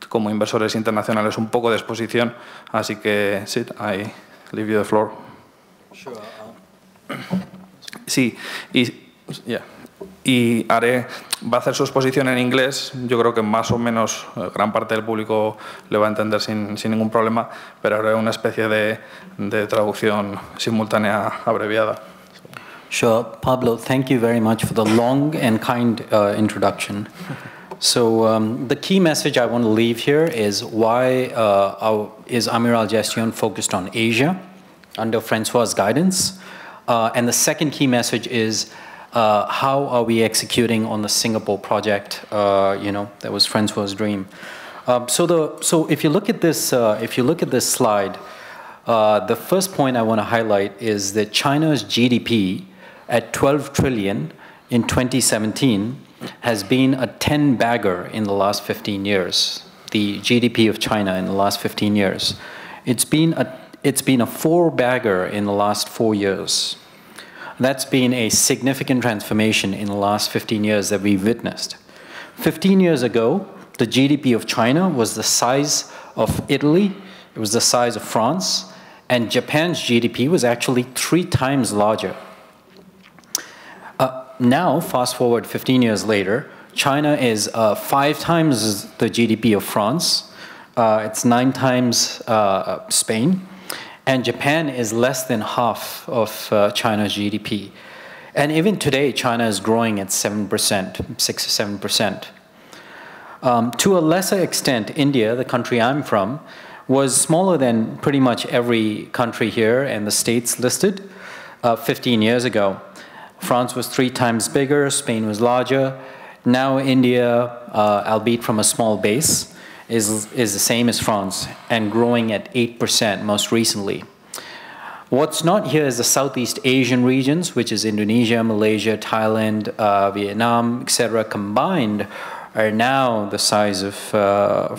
S1: como inversores internacionales un poco de exposición. Así que, Sid, I leave you the floor.
S6: Sure.
S1: Sí, y va a hacer su exposición en inglés. Yo creo que más o menos gran parte del público le va a entender sin ningún problema, pero haré una especie de traducción simultánea abreviada.
S6: Sure. Pablo, thank you very much for the long and kind introduction. So the key message I want to leave here is why is Amiral Gestion focused on Asia under Francois's guidance? And the second key message is how are we executing on the Singapore project? That was Francois's dream. So if you look at this, slide, the first point I want to highlight is that China's GDP at 12 trillion in 2017 has been a 10-bagger in the last 15 years. The GDP of China in the last 15 years, it's been a 4-bagger in the last 4 years. That's been a significant transformation in the last 15 years that we've witnessed. 15 years ago, the GDP of China was the size of Italy, it was the size of France, and Japan's GDP was actually 3 times larger. Now, fast forward 15 years later, China is 5 times the GDP of France, it's 9 times Spain, and Japan is less than half of China's GDP. And even today, China is growing at 7%, 6 or 7%. To a lesser extent, India, the country I'm from, was smaller than pretty much every country here and the states listed 15 years ago. France was 3 times bigger, Spain was larger. Now India, albeit from a small base, is the same as France and growing at 8% most recently. What's not here is the Southeast Asian regions, which is Indonesia, Malaysia, Thailand, Vietnam, etc., combined are now the size of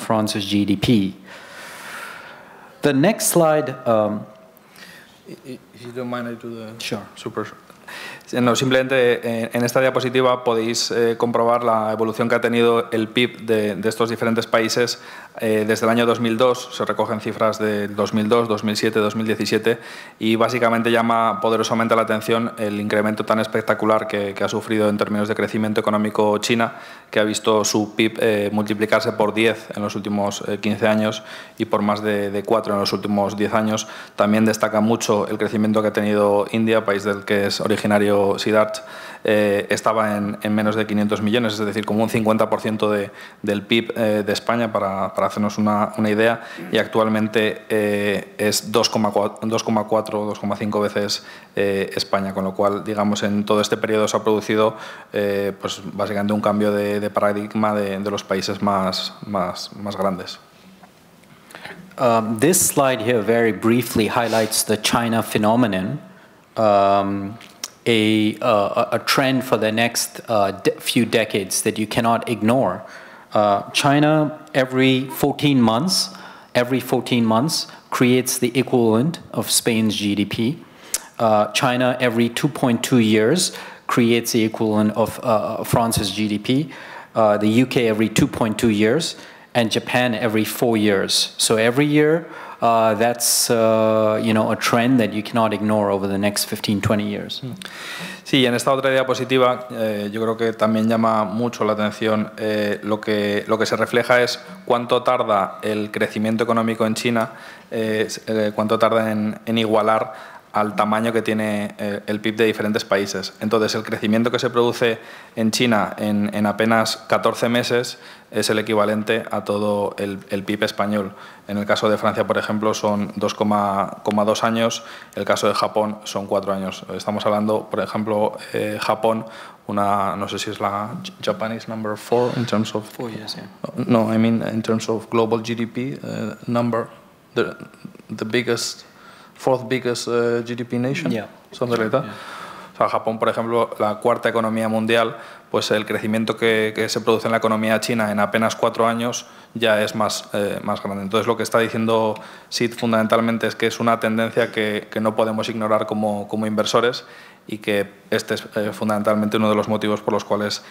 S6: France's GDP. The next slide.
S1: If you don't mind, I do the...
S6: Sure.
S1: Super. No, simplemente en esta diapositiva podéis comprobar la evolución que ha tenido el PIB de estos diferentes países desde el año 2002. Se recogen cifras del 2002, 2007, 2017 y básicamente llama poderosamente la atención el incremento tan espectacular que ha sufrido en términos de crecimiento económico China, que ha visto su PIB multiplicarse por 10 en los últimos 15 años y por más de 4 en los últimos 10 años. También destaca mucho el crecimiento que ha tenido India, país del que es originario Siddharth. Estaba en menos de 500 millones, es decir, como un 50% del PIB de España, para hacernos una idea, y actualmente es 2,4 o 2,5 veces España, con lo cual, digamos, en todo este periodo se ha producido pues básicamente un cambio de paradigma de los países más grandes.
S6: This slide here very briefly highlights the China phenomenon. A trend for the next few decades that you cannot ignore. China every 14 months creates the equivalent of Spain's GDP. China every 2.2 years creates the equivalent of France's GDP. The UK every 2.2 years, and Japan every 4 years. So every year, that's a trend that you cannot ignore over the next 15-20 years.
S1: Sí, en esta otra diapositiva yo creo que también llama mucho la atención lo que se refleja es cuánto tarda el crecimiento económico en China, cuánto tarda en igualar al tamaño que tiene el PIB de diferentes países. Entonces, el crecimiento que se produce en China en apenas 14 meses es el equivalente a todo el PIB español. En el caso de Francia, por ejemplo, son 2,2 años. El caso de Japón son 4 años. Estamos hablando, por ejemplo, Japón, no sé si es la Japanese number 4 in terms of...
S6: 4 years, yeah.
S1: No, I mean in terms of global GDP number, the biggest... fourth biggest GDP nation,
S6: yeah.
S1: Something like that.
S6: Yeah.
S1: O sea, Japón, por ejemplo, la cuarta economía mundial, pues el crecimiento que se produce en la economía china en apenas 4 años ya es más grande. Entonces, lo que está diciendo Sid fundamentalmente es que es una tendencia que no podemos ignorar como inversores y que este es fundamentalmente uno de los motivos por los cuales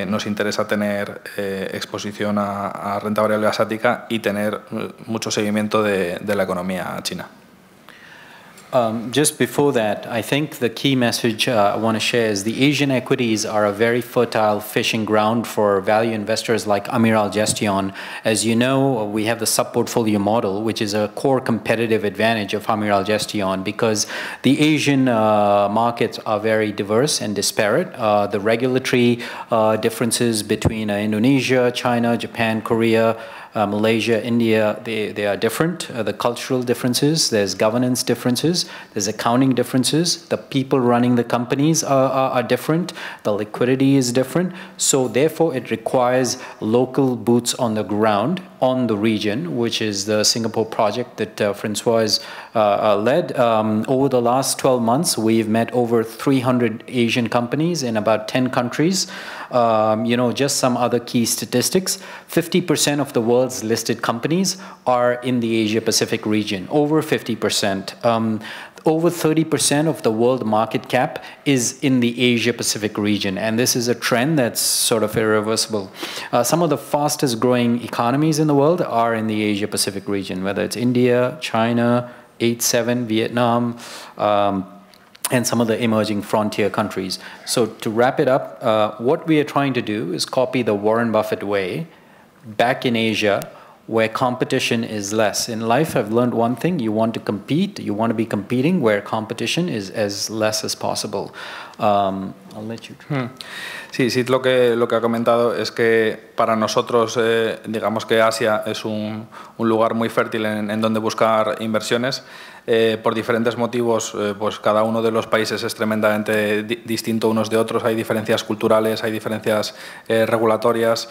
S1: nos interesa tener exposición a renta variable asiática y tener mucho seguimiento de la economía china.
S6: Just before that, I think the key message I want to share is the Asian equities are a very fertile fishing ground for value investors like Amiral Gestion. As you know, we have the sub-portfolio model, which is a core competitive advantage of Amiral Gestion because the Asian markets are very diverse and disparate. The regulatory differences between Indonesia, China, Japan, Korea, Malaysia, India, they are different. The cultural differences, there's governance differences, there's accounting differences, the people running the companies are different, the liquidity is different. So therefore it requires local boots on the ground on the region, which is the Singapore project that Francois led. Over the last 12 months, we've met over 300 Asian companies in about 10 countries. Just some other key statistics. 50% of the world's listed companies are in the Asia-Pacific region, over 50%. Over 30% of the world market cap is in the Asia-Pacific region, and this is a trend that's sort of irreversible. Some of the fastest growing economies in the world are in the Asia-Pacific region, whether it's India, China, 8-7, Vietnam, and some of the emerging frontier countries. So to wrap it up, what we are trying to do is copy the Warren Buffett way back in Asia, where competition is less. In life, I've learned one thing: you want to compete, you want to be competing where competition is as less as possible. I'll let you.
S1: Sí, Sid lo que ha comentado es que para nosotros, digamos que Asia es un lugar muy fértil en donde buscar inversiones. Por diferentes motivos, pues cada uno de los países es tremendamente distinto unos de otros. Hay diferencias culturales, hay diferencias regulatorias,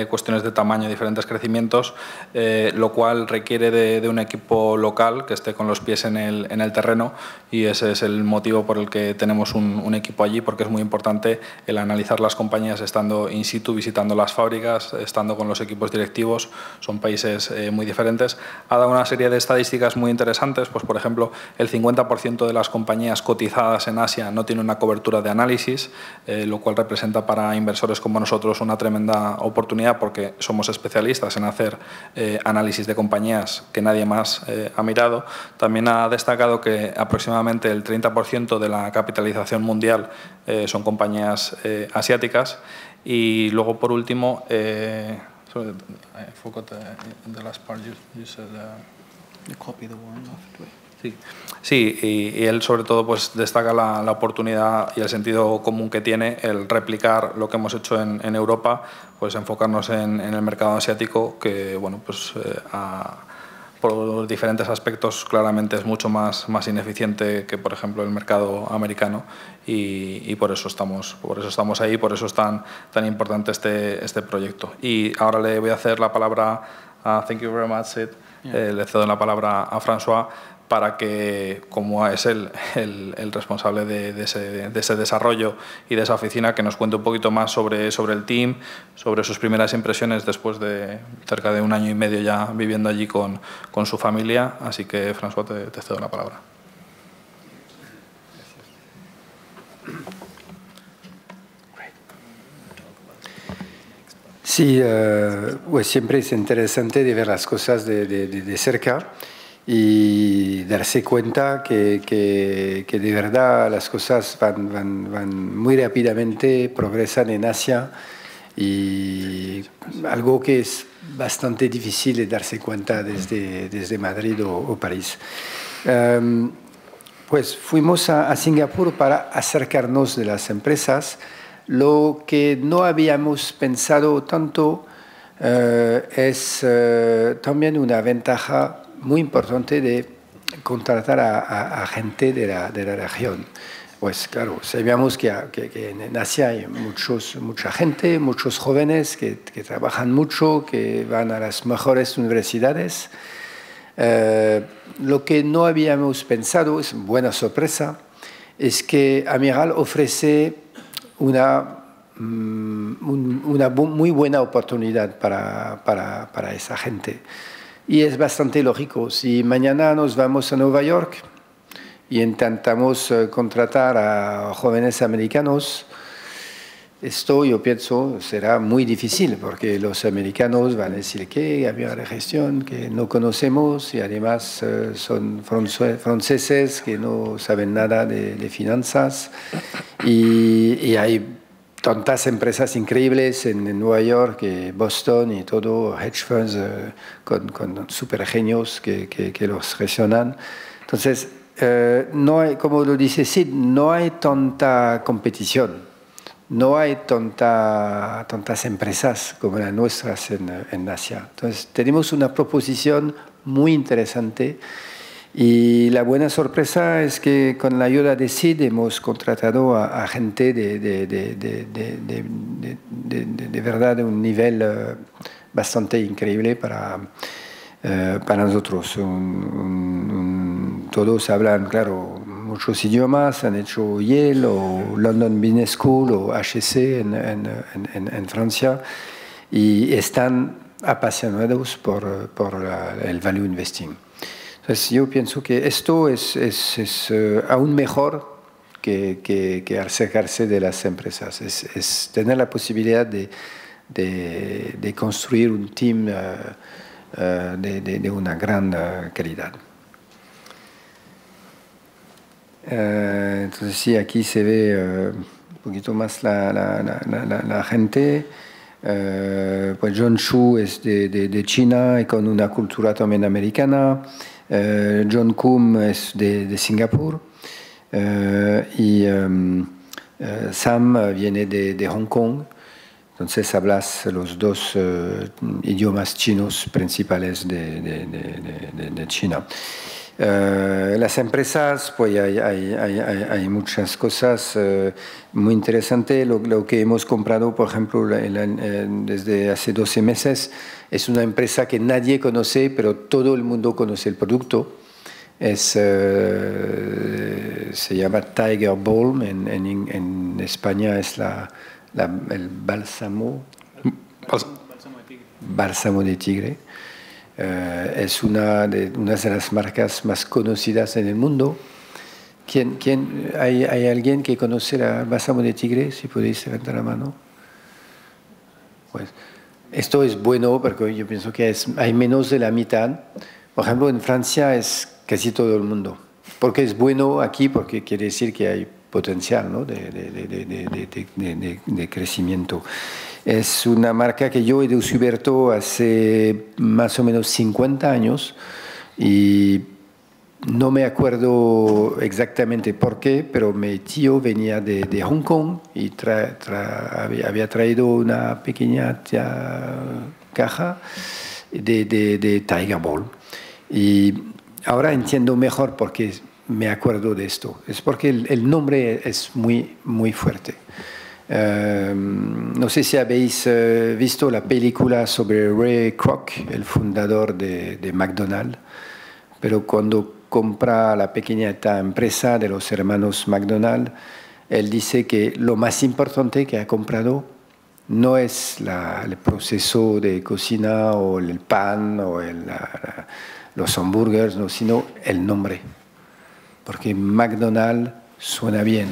S1: cuestiones de tamaño, diferentes crecimientos, lo cual requiere de un equipo local que esté con los pies en el terreno, y ese es el motivo por el que tenemos un equipo allí, porque es muy importante el analizar las compañías estando in situ, visitando las fábricas, estando con los equipos directivos. Son países muy diferentes. Ha dado una serie de estadísticas muy interesantes, pues por ejemplo, el 50% de las compañías cotizadas en Asia no tiene una cobertura de análisis, lo cual representa para inversores como nosotros una tremenda oportunidad, porque somos especialistas en hacer análisis de compañías que nadie más ha mirado. También ha destacado que aproximadamente el 30% de la capitalización mundial son compañías asiáticas. Y luego, por último, sorry, I forgot the last part you said.
S6: You copy the one after.
S1: Sí, y él sobre todo pues destaca la oportunidad y el sentido común que tiene el replicar lo que hemos hecho en Europa, pues enfocarnos en el mercado asiático, que bueno, pues por diferentes aspectos claramente es mucho más ineficiente que, por ejemplo, el mercado americano, y por eso estamos ahí, por eso es tan importante este proyecto. Y ahora le voy a hacer la palabra a thank you very much, Sid. Le cedo la palabra a François para que, como es el responsable de ese desarrollo y de esa oficina, que nos cuente un poquito más sobre el team, sobre sus primeras impresiones después de cerca de 1 año y medio ya viviendo allí con su familia. Así que, François, te cedo la palabra.
S2: Sí, pues siempre es interesante de ver las cosas de cerca y darse cuenta que de verdad las cosas van muy rápidamente, progresan en Asia, y algo que es bastante difícil de darse cuenta desde Madrid o París. Pues fuimos a Singapur para acercarnos de las empresas. Lo que no habíamos pensado tanto es también una ventaja muy importante de contratar a gente de la región. Pues claro, sabíamos que en Asia hay mucha gente, muchos jóvenes que trabajan mucho, que van a las mejores universidades. Lo que no habíamos pensado, es buena sorpresa, es que Amiral ofrece una muy buena oportunidad para esa gente. Y es bastante lógico. Si mañana nos vamos a Nueva York y intentamos contratar a jóvenes americanos, esto yo pienso será muy difícil, porque los americanos van a decir que había la gestión que no conocemos, y además son franceses que no saben nada de finanzas, y hay tantas empresas increíbles en Nueva York, Boston y todo, hedge funds con super genios que los gestionan. Entonces, no hay, como lo dice Sid, no hay tanta competición, no hay tantas empresas como las nuestras en Asia. Entonces, tenemos una proposición muy interesante. Y la buena sorpresa es que con la ayuda de Sid hemos contratado a gente de verdad de un nivel bastante increíble para nosotros. Todos hablan, claro, muchos idiomas, han hecho Yale o London Business School o HEC en Francia, y están apasionados por el value investing. Entonces, yo pienso que esto es aún mejor que acercarse de las empresas. Es tener la posibilidad de construir un team de una gran calidad. Entonces, sí, aquí se ve un poquito más la gente. Pues John Chu es de China y con una cultura también americana. John Kum es de Singapur, y Sam viene de Hong Kong, entonces hablas los dos idiomas chinos principales de China. Las empresas, pues hay muchas cosas muy interesantes. Lo que hemos comprado, por ejemplo, desde hace 12 meses, es una empresa que nadie conoce, pero todo el mundo conoce el producto. Se llama Tiger Balm, en España es el bálsamo de tigre. Es una de las marcas más conocidas en el mundo. ¿Hay alguien que conoce el bálsamo de tigre? Si podéis levantar la mano. Pues, esto es bueno porque yo pienso que hay menos de la mitad. Por ejemplo, en Francia es casi todo el mundo. ¿Por qué es bueno aquí? Porque quiere decir que hay potencial, ¿no? de crecimiento. Es una marca que yo he descubierto hace más o menos 50 años y no me acuerdo exactamente por qué, pero mi tío venía de Hong Kong y había traído una pequeña caja de Tiger Balm. Y ahora entiendo mejor por qué me acuerdo de esto. Es porque el nombre es muy, muy fuerte. No sé si habéis visto la película sobre Ray Kroc, el fundador de McDonald's, pero cuando compra la pequeña empresa de los hermanos McDonald's, él dice que lo más importante que ha comprado no es el proceso de cocina o el pan o los hamburgues, no, sino el nombre. Porque McDonald's suena bien.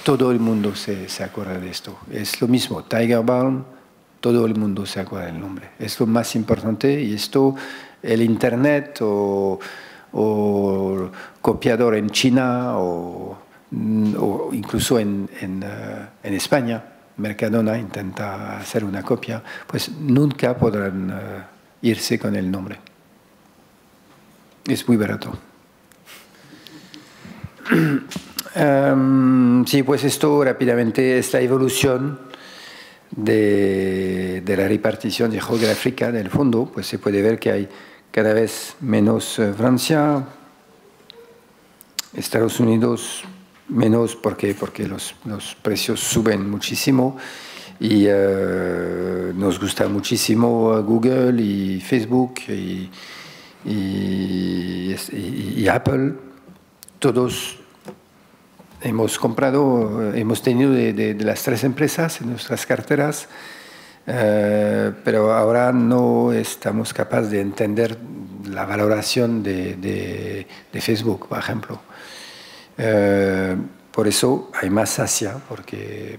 S2: Todo el mundo se acuerda de esto. Es lo mismo, Tiger Balm, todo el mundo se acuerda del nombre. Es lo más importante y esto, el Internet o copiador en China o incluso en España, Mercadona intenta hacer una copia, pues nunca podrán irse con el nombre. Es muy barato. Sí, pues esto rápidamente es la evolución de la repartición geográfica del fondo. Pues se puede ver que hay cada vez menos Francia, Estados Unidos menos porque los precios suben muchísimo y nos gusta muchísimo Google y Facebook y Apple. Todos hemos tenido de las tres empresas en nuestras carteras, pero ahora no estamos capaces de entender la valoración de Facebook, por ejemplo. Por eso hay más Asia, porque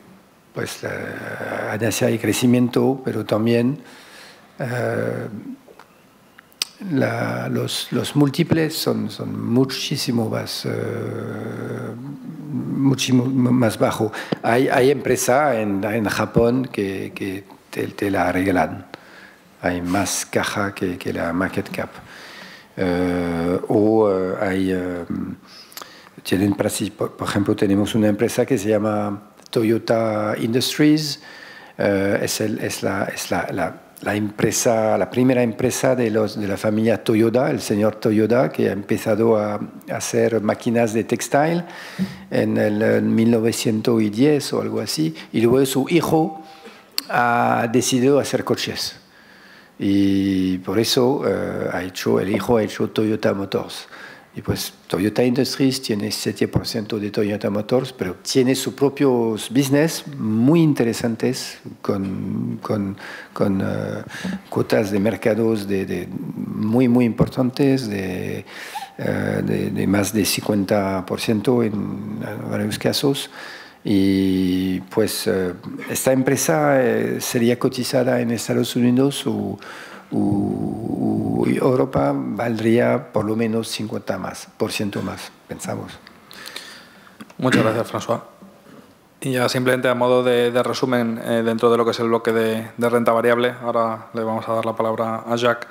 S2: pues, en Asia hay crecimiento, pero también los múltiples son muchísimo más bajos. Hay empresas en Japón que te la regalan. Hay más caja que la market cap. Por ejemplo, tenemos una empresa que se llama Toyota Industries. Es la primera empresa de la familia Toyoda, el señor Toyoda, que ha empezado a hacer máquinas de textil en el 1910 o algo así, y luego su hijo ha decidido hacer coches. Y por eso el hijo ha hecho Toyota Motors. Y pues Toyota Industries tiene 7% de Toyota Motors, pero tiene sus propios business muy interesantes con cuotas de mercados muy, muy importantes, de más de 50% en varios casos. Y pues esta empresa sería cotizada en Estados Unidos o Europa valdría por lo menos 50% más, pensamos.
S1: Muchas gracias, François. Y ya simplemente a modo de resumen, dentro de lo que es el bloque de renta variable, ahora le vamos a dar la palabra a Jacques,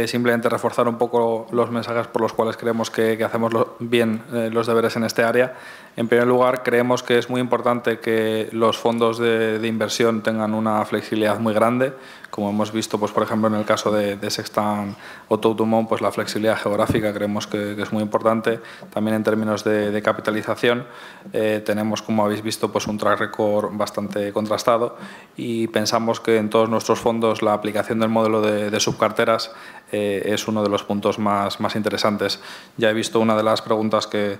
S1: simplemente reforzar un poco los mensajes por los cuales creemos que hacemos bien los deberes en este área. En primer lugar, creemos que es muy importante que los fondos de inversión tengan una flexibilidad muy grande. Como hemos visto, pues, por ejemplo, en el caso de Sextant o Toutumont, pues la flexibilidad geográfica creemos que es muy importante. También en términos de capitalización, tenemos, como habéis visto, pues un track record bastante contrastado y pensamos que en todos nuestros fondos la aplicación del modelo de subcarteras es uno de los puntos más interesantes. Ya he visto una de las preguntas que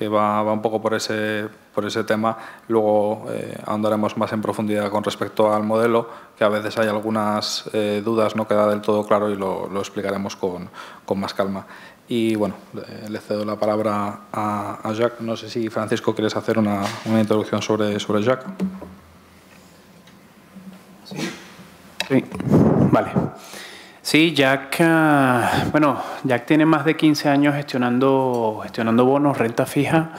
S1: va un poco por ese tema. Luego ahondaremos más en profundidad con respecto al modelo, que a veces hay algunas dudas, no queda del todo claro y lo explicaremos con más calma. Y bueno, le cedo la palabra a Jacques. No sé si, Francisco, quieres hacer una introducción sobre Jacques.
S3: Sí, vale. Sí, Jack tiene más de 15 años gestionando bonos, renta fija.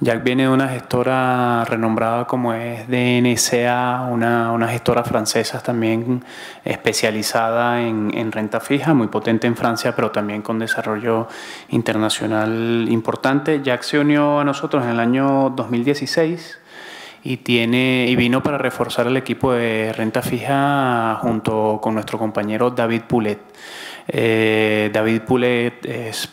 S3: Jack viene de una gestora renombrada como es DNCA, una gestora francesa también especializada en renta fija, muy potente en Francia, pero también con desarrollo internacional importante. Jack se unió a nosotros en el año 2016 y vino para reforzar el equipo de renta fija junto con nuestro compañero David Poulet. David Poulet es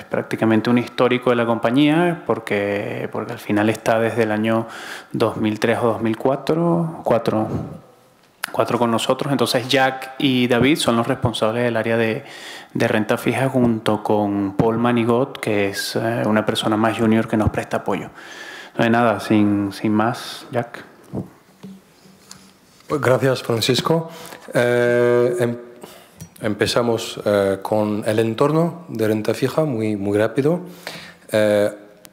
S3: prácticamente un histórico de la compañía porque al final está desde el año 2003 o 2004 con nosotros. Entonces Jack y David son los responsables del área de renta fija junto con Paul Manigot, que es una persona más junior que nos presta apoyo. No hay nada, sin más, Jack.
S7: Gracias, Francisco. Empezamos con el entorno de renta fija, muy rápido.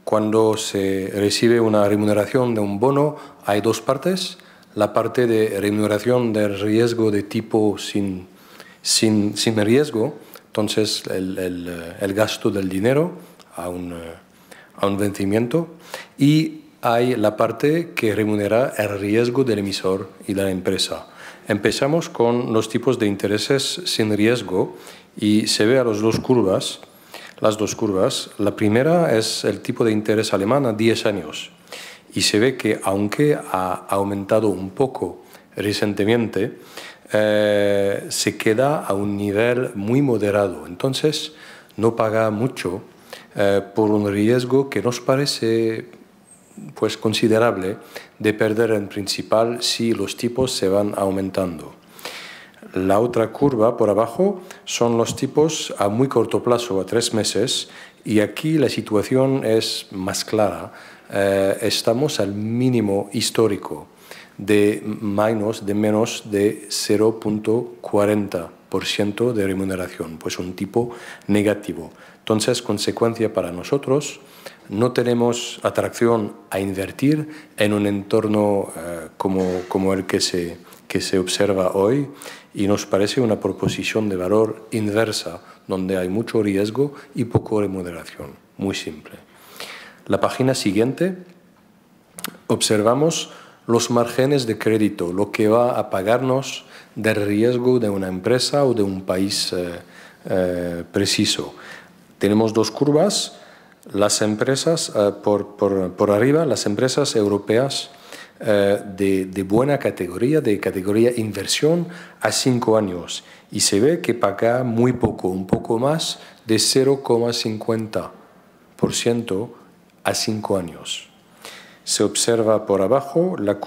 S7: Cuando se recibe una remuneración de un bono, hay dos partes. La parte de remuneración del riesgo de tipo sin riesgo, entonces el gasto del dinero a un vencimiento, y hay la parte que remunera el riesgo del emisor y de la empresa. Empezamos con los tipos de intereses sin riesgo y se ve a las dos curvas. La primera es el tipo de interés alemán a 10 años y se ve que aunque ha aumentado un poco recientemente, se queda a un nivel muy moderado. Entonces no paga mucho por un riesgo que nos parece pues considerable de perder en principal si los tipos se van aumentando. La otra curva por abajo son los tipos a muy corto plazo, a 3 meses, y aquí la situación es más clara. Estamos al mínimo histórico de menos de 0.40% de remuneración, pues un tipo negativo. Entonces, consecuencia para nosotros, no tenemos atracción a invertir en un entorno como el que se observa hoy, y nos parece una proposición de valor inversa, donde hay mucho riesgo y poco remuneración. Muy simple. La página siguiente, observamos los márgenes de crédito, lo que va a pagarnos del riesgo de una empresa o de un país preciso. Tenemos dos curvas. Las empresas, por arriba, las empresas europeas de buena categoría, de categoría inversión, a 5 años. Y se ve que paga muy poco, un poco más de 0,50% a 5 años. Se observa por abajo la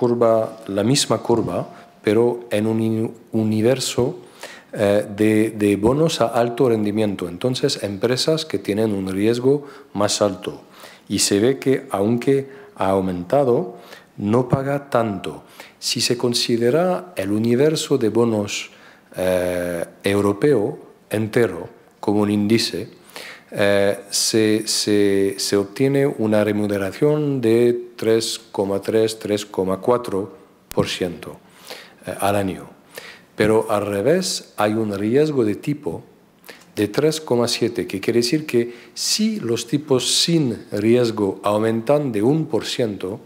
S7: misma curva, pero en un universo de bonos a alto rendimiento. Entonces, empresas que tienen un riesgo más alto. Y se ve que, aunque ha aumentado, no paga tanto. Si se considera el universo de bonos europeo entero como un índice, se obtiene una remuneración de 3,3-3,4% al año. Pero al revés hay un riesgo de tipo de 3,7%, que quiere decir que si los tipos sin riesgo aumentan de 1%,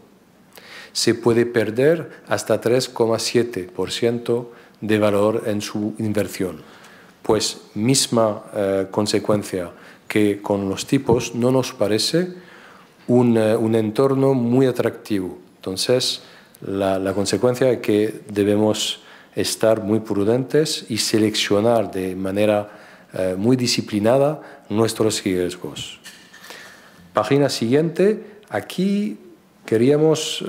S7: se puede perder hasta 3,7% de valor en su inversión. Pues misma consecuencia que con los tipos, no nos parece un entorno muy atractivo. Entonces, la consecuencia es que debemos estar muy prudentes y seleccionar de manera muy disciplinada nuestros riesgos. Página siguiente. Aquí queríamos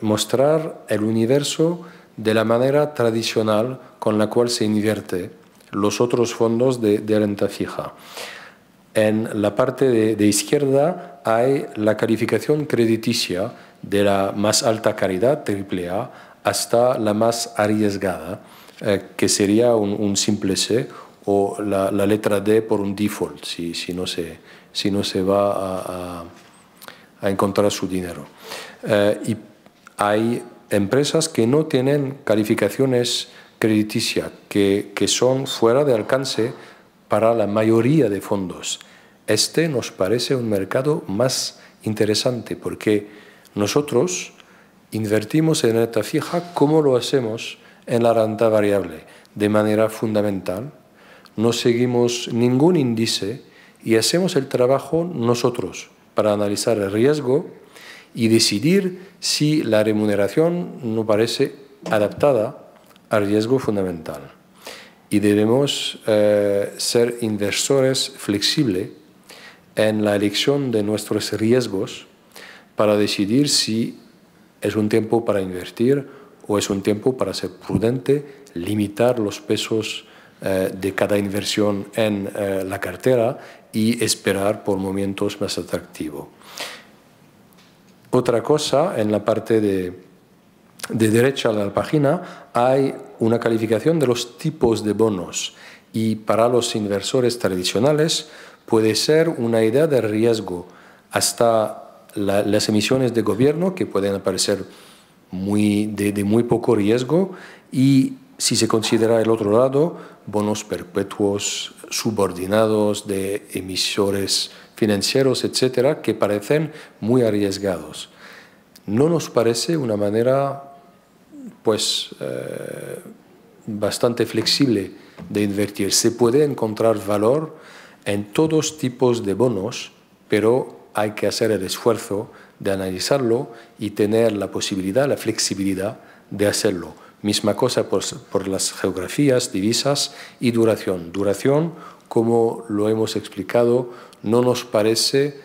S7: mostrar el universo de la manera tradicional con la cual se invierte los otros fondos de renta fija. En la parte de izquierda hay la calificación crediticia de la más alta calidad, AAA, hasta la más arriesgada, que sería un simple C, o la letra D por un default, si no se va a encontrar su dinero. Y hay empresas que no tienen calificaciones crediticias, que son fuera de alcance para la mayoría de fondos. Este nos parece un mercado más interesante porque nosotros invertimos en renta fija como lo hacemos en la renta variable, de manera fundamental. No seguimos ningún índice y hacemos el trabajo nosotros para analizar el riesgo y decidir si la remuneración nos parece adaptada al riesgo fundamental. Y debemos ser inversores flexibles en la elección de nuestros riesgos para decidir si es un tiempo para invertir o es un tiempo para ser prudente, limitar los pesos de cada inversión en la cartera y esperar por momentos más atractivos. Otra cosa, en la parte de derecha de la página hay una calificación de los tipos de bonos y para los inversores tradicionales puede ser una idea de riesgo hasta las emisiones de gobierno que pueden aparecer de muy poco riesgo y si se considera el otro lado, bonos perpetuos, subordinados de emisores financieros, etcétera, que parecen muy arriesgados. No nos parece una manera bastante flexible de invertir. Se puede encontrar valor en todos tipos de bonos, pero hay que hacer el esfuerzo de analizarlo y tener la posibilidad, la flexibilidad de hacerlo. Misma cosa por las geografías, divisas y duración. Duración, como lo hemos explicado, no nos parece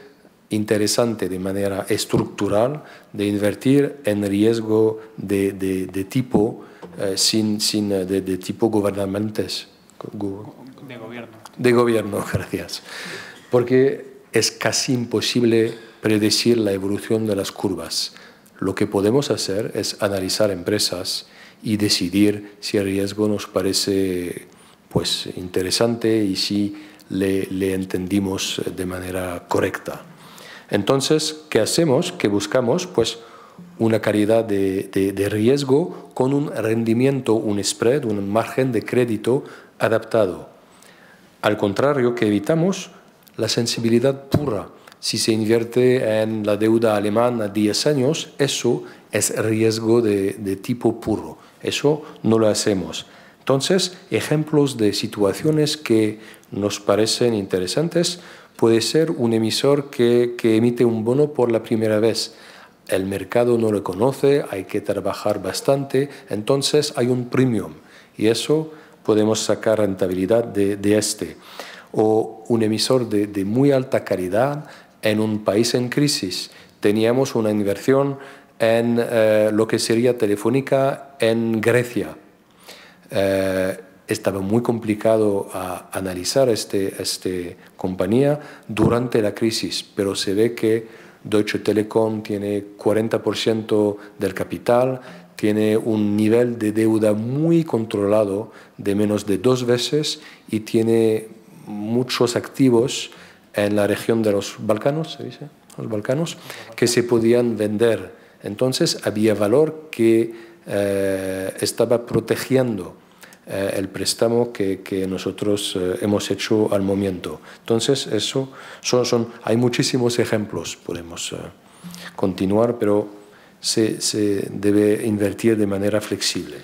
S7: interesante de manera estructural de invertir en riesgo de tipo de tipo gubernamental. De gobierno, gracias. Porque es casi imposible predecir la evolución de las curvas. Lo que podemos hacer es analizar empresas y decidir si el riesgo nos parece interesante y si le entendimos de manera correcta. Entonces, ¿qué hacemos? ¿Qué buscamos? Pues una calidad de riesgo con un rendimiento, un spread, un margen de crédito adaptado. Al contrario, que evitamos la sensibilidad pura. Si se invierte en la deuda alemana a 10 años, eso es riesgo de tipo puro. Eso no lo hacemos. Entonces, ejemplos de situaciones que nos parecen interesantes puede ser un emisor que emite un bono por la primera vez. El mercado no lo conoce, hay que trabajar bastante, entonces hay un premium y eso podemos sacar rentabilidad de este. O un emisor de muy alta calidad en un país en crisis. Teníamos una inversión en lo que sería Telefónica en Grecia. Estaba muy complicado a analizar esta compañía durante la crisis, pero se ve que Deutsche Telekom tiene 40% del capital, tiene un nivel de deuda muy controlado de menos de 2 veces y tiene muchos activos en la región de los Balcanos, ¿se dice? Los Balcanos, que se podían vender. Entonces había valor que estaba protegiendo el préstamo que nosotros hemos hecho al momento. Entonces, eso hay muchísimos ejemplos, podemos continuar, pero se debe invertir de manera flexible.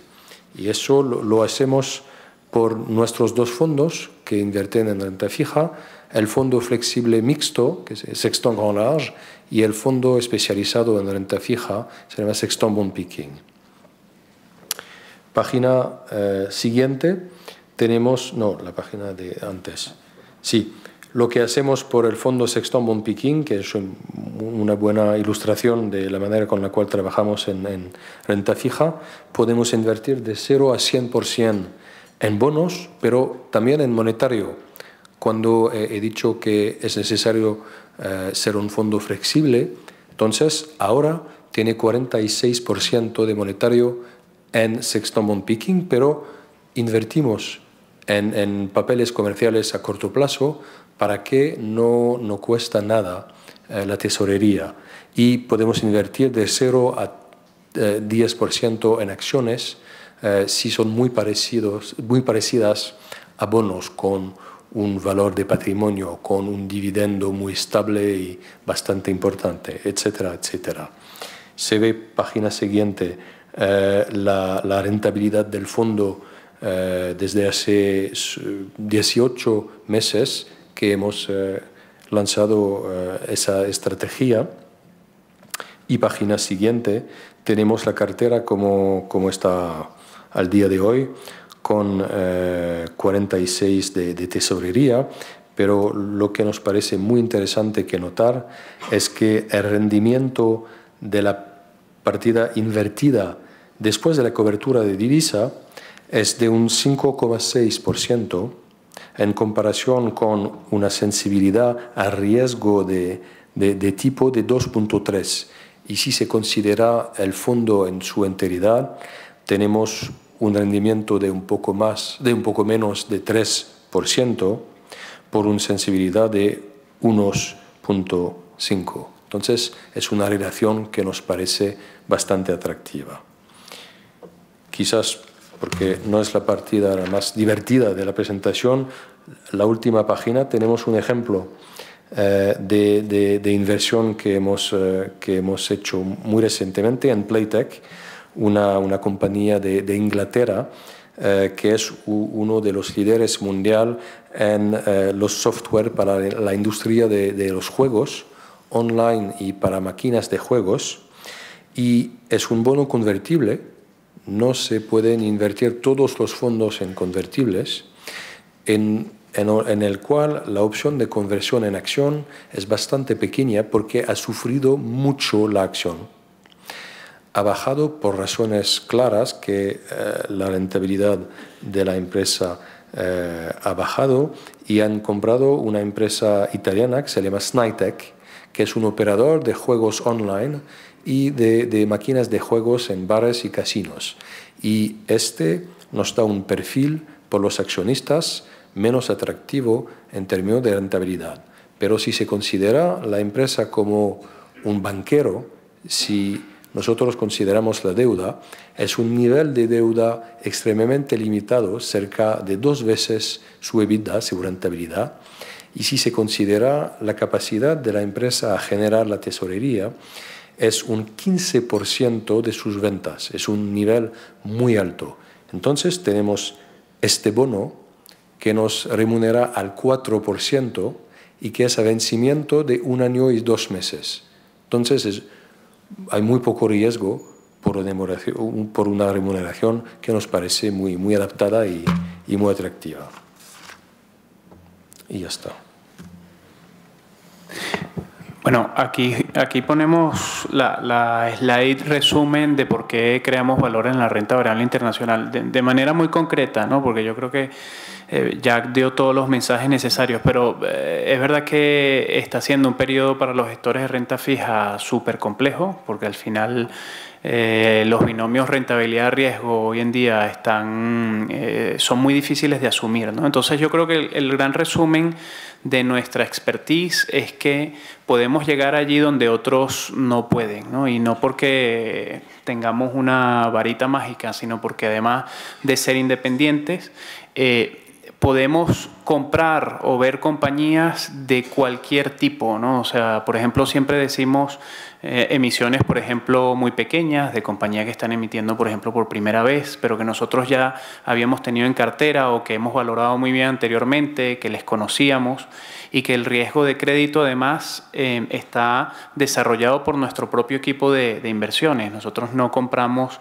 S7: Y eso lo hacemos por nuestros dos fondos que invierten en renta fija, el fondo flexible mixto, que es Sexton Grand Large, y el fondo especializado en renta fija, se llama Sexton Bond Picking. Página siguiente, tenemos, no, la página de antes. Sí, lo que hacemos por el fondo Sexton Bond Picking, que es una buena ilustración de la manera con la cual trabajamos en renta fija, podemos invertir de 0 a 100% en bonos, pero también en monetario. Cuando he dicho que es necesario ser un fondo flexible, entonces ahora tiene 46% de monetario en Sexton Bond Picking, pero invertimos en papeles comerciales a corto plazo para que no cuesta nada la tesorería. Y podemos invertir de 0 a 10% en acciones si son muy parecidas a bonos con un valor de patrimonio, con un dividendo muy estable y bastante importante, etcétera, etcétera. Se ve, página siguiente, la rentabilidad del fondo desde hace 18 meses que hemos lanzado esa estrategia. Y página siguiente, tenemos la cartera como está al día de hoy, con 46 de tesorería, pero lo que nos parece muy interesante que notar es que el rendimiento de la partida invertida después de la cobertura de divisa es de un 5,6% en comparación con una sensibilidad a riesgo de tipo de 2,3%. Y si se considera el fondo en su enteridad, tenemos un rendimiento de un poco menos de 3% por una sensibilidad de 1,5%. Entonces, es una relación que nos parece bastante atractiva. Quizás porque no es la partida la más divertida de la presentación, la última página tenemos un ejemplo de inversión que hemos hecho muy recientemente en Playtech, una compañía de Inglaterra que es uno de los líderes mundial en los software para la industria de los juegos online y para máquinas de juegos, y es un bono convertible. No se pueden invertir todos los fondos en convertibles, en el cual la opción de conversión en acción es bastante pequeña porque ha sufrido mucho la acción. Ha bajado por razones claras que la rentabilidad de la empresa ha bajado, y han comprado una empresa italiana que se llama Snaitech, que es un operador de juegos online y de máquinas de juegos en bares y casinos. Y este nos da un perfil por los accionistas menos atractivo en términos de rentabilidad. Pero si se considera la empresa como un banquero, si nosotros consideramos la deuda, es un nivel de deuda extremadamente limitado, cerca de 2 veces su EBITDA, su rentabilidad. Y si se considera la capacidad de la empresa a generar la tesorería, es un 15% de sus ventas, es un nivel muy alto. Entonces tenemos este bono que nos remunera al 4% y que es a vencimiento de 1 año y 2 meses. Entonces hay muy poco riesgo por una remuneración que nos parece muy adaptada y muy atractiva. Y ya está.
S3: Bueno, aquí ponemos la slide resumen de por qué creamos valor en la renta variable internacional, de manera muy concreta, ¿no? Porque yo creo que Jack dio todos los mensajes necesarios, pero es verdad que está siendo un periodo para los gestores de renta fija súper complejo, porque al final los binomios rentabilidad-riesgo hoy en día son muy difíciles de asumir, ¿no? Entonces yo creo que el gran resumen de nuestra expertise es que podemos llegar allí donde otros no pueden, ¿no? Y no porque tengamos una varita mágica, sino porque además de ser independientes, podemos comprar o ver compañías de cualquier tipo, ¿no? O sea, por ejemplo, siempre decimos emisiones, por ejemplo, muy pequeñas, de compañías que están emitiendo, por ejemplo, por primera vez, pero que nosotros ya habíamos tenido en cartera o que hemos valorado muy bien anteriormente, que les conocíamos, y que el riesgo de crédito además está desarrollado por nuestro propio equipo de inversiones. Nosotros no compramos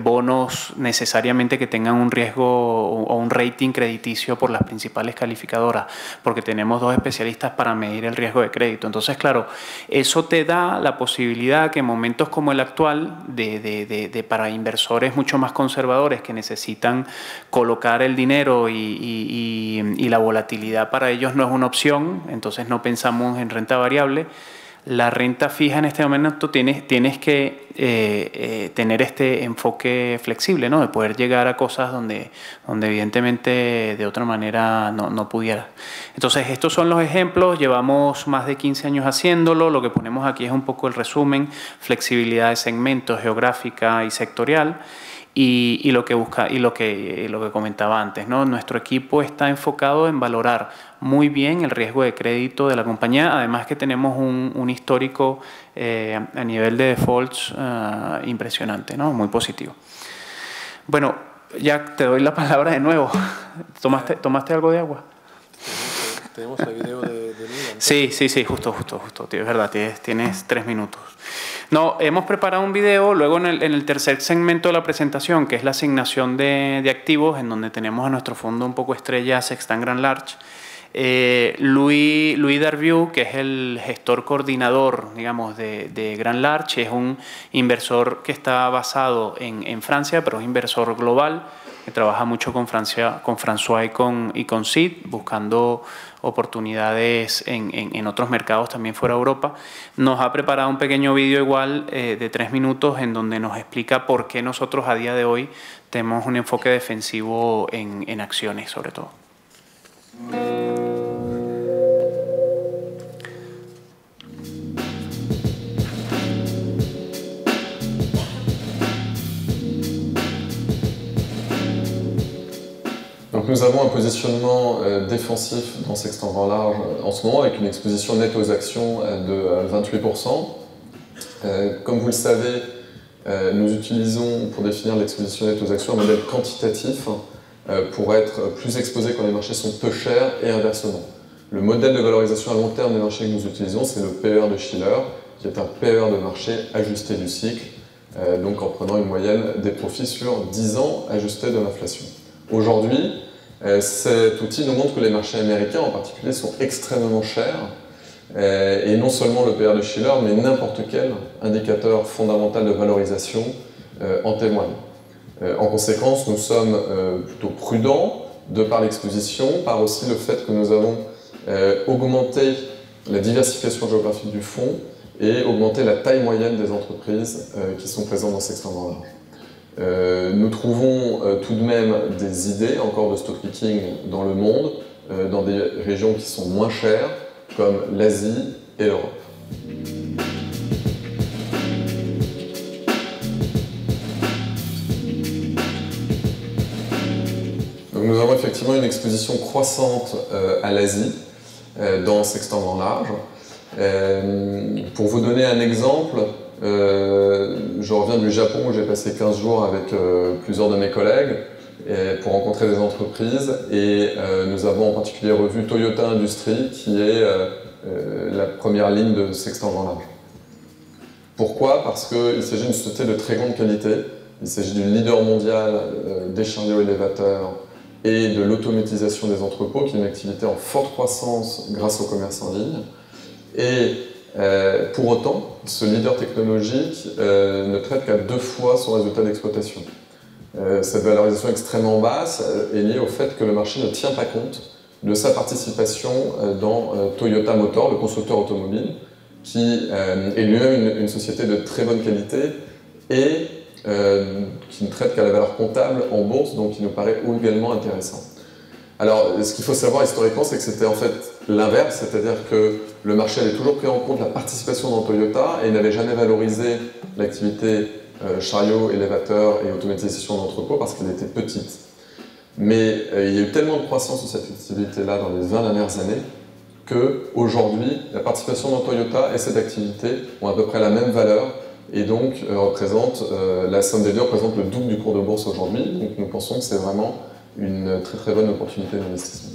S3: bonos necesariamente que tengan un riesgo o un rating crediticio por las principales calificadoras, porque tenemos 2 especialistas para medir el riesgo de crédito. Entonces, claro, eso te da la posibilidad que en momentos como el actual, para inversores mucho más conservadores que necesitan colocar el dinero y la volatilidad para ellos no es una opción, entonces no pensamos en renta variable. La renta fija en este momento tienes que tener este enfoque flexible, ¿no? De poder llegar a cosas donde evidentemente de otra manera no pudiera. Entonces estos son los ejemplos, llevamos más de 15 años haciéndolo, lo que ponemos aquí es un poco el resumen, flexibilidad de segmentos, geográfica y sectorial. Y lo que comentaba antes, ¿no? Nuestro equipo está enfocado en valorar muy bien el riesgo de crédito de la compañía, además que tenemos un histórico a nivel de defaults impresionante, ¿no? Muy positivo. Bueno, ya te doy la palabra de nuevo. ¿Tomaste algo de agua?
S7: Tenemos el video de Luis.
S3: Sí, justo, tío, es verdad, tienes 3 minutos. No, hemos preparado un video luego en el tercer segmento de la presentación, que es la asignación de activos, en donde tenemos a nuestro fondo un poco estrella Sextant Grand Large. Louis Darvieux, que es el gestor coordinador, digamos, de Grand Large, es un inversor que está basado en Francia, pero es un inversor global, que trabaja mucho con François y con Sid, buscando oportunidades en otros mercados también fuera de Europa. Nos ha preparado un pequeño vídeo igual de 3 minutos en donde nos explica por qué nosotros a día de hoy tenemos un enfoque defensivo en acciones sobre todo.
S8: Donc nous avons un positionnement défensif dans Sextant Grand Large en ce moment avec une exposition nette aux actions de 28%. Comme vous le savez, nous utilisons pour définir l'exposition nette aux actions un modèle quantitatif pour être plus exposé quand les marchés sont peu chers et inversement. Le modèle de valorisation à long terme des marchés que nous utilisons, c'est le PER de Shiller, qui est un PER de marché ajusté du cycle, donc en prenant une moyenne des profits sur 10 ans ajustés de l'inflation. Aujourd'hui, cet outil nous montre que les marchés américains en particulier sont extrêmement chers, et non seulement le PER de Shiller, mais n'importe quel indicateur fondamental de valorisation en témoigne. En conséquence, nous sommes plutôt prudents de par l'exposition, par aussi le fait que nous avons augmenté la diversification géographique du fonds et augmenté la taille moyenne des entreprises qui sont présentes dans Sextant Grand Large. Nous trouvons tout de même des idées encore de stock picking dans le monde, dans des régions qui sont moins chères, comme l'Asie et l'Europe. Nous avons effectivement une exposition croissante à l'Asie dans Sextant Grand Large. Pour vous donner un exemple, je reviens du Japon où j'ai passé 15 jours avec plusieurs de mes collègues pour rencontrer des entreprises et nous avons en particulier revu Toyota Industries qui est la première ligne de Sextant Grand Large. Pourquoi? Parce qu'il s'agit d'une société de très grande qualité, il s'agit du leader mondial des chariots élévateurs et de l'automatisation des entrepôts, qui est une activité en forte croissance grâce au commerce en ligne. Et pour autant, ce leader technologique ne traite qu'à 2 fois son résultat d'exploitation. Cette valorisation extrêmement basse est liée au fait que le marché ne tient pas compte de sa participation dans Toyota Motor, le constructeur automobile, qui est lui-même une société de très bonne qualité et qui ne traite qu'à la valeur comptable en bourse, donc qui nous paraît également intéressant. Alors, ce qu'il faut savoir historiquement, c'est que c'était en fait l'inverse, c'est-à-dire que le marché avait toujours pris en compte la participation dans Toyota et n'avait jamais valorisé l'activité chariot, élévateur et automatisation d'entrepôt parce qu'elle était petite. Mais il y a eu tellement de croissance sur cette activité-là dans les 20 dernières années qu'aujourd'hui, la participation dans Toyota et cette activité ont à peu près la même valeur et donc la somme des deux représente le double du cours de bourse aujourd'hui. Donc nous pensons que c'est vraiment une très très bonne opportunité d'investissement.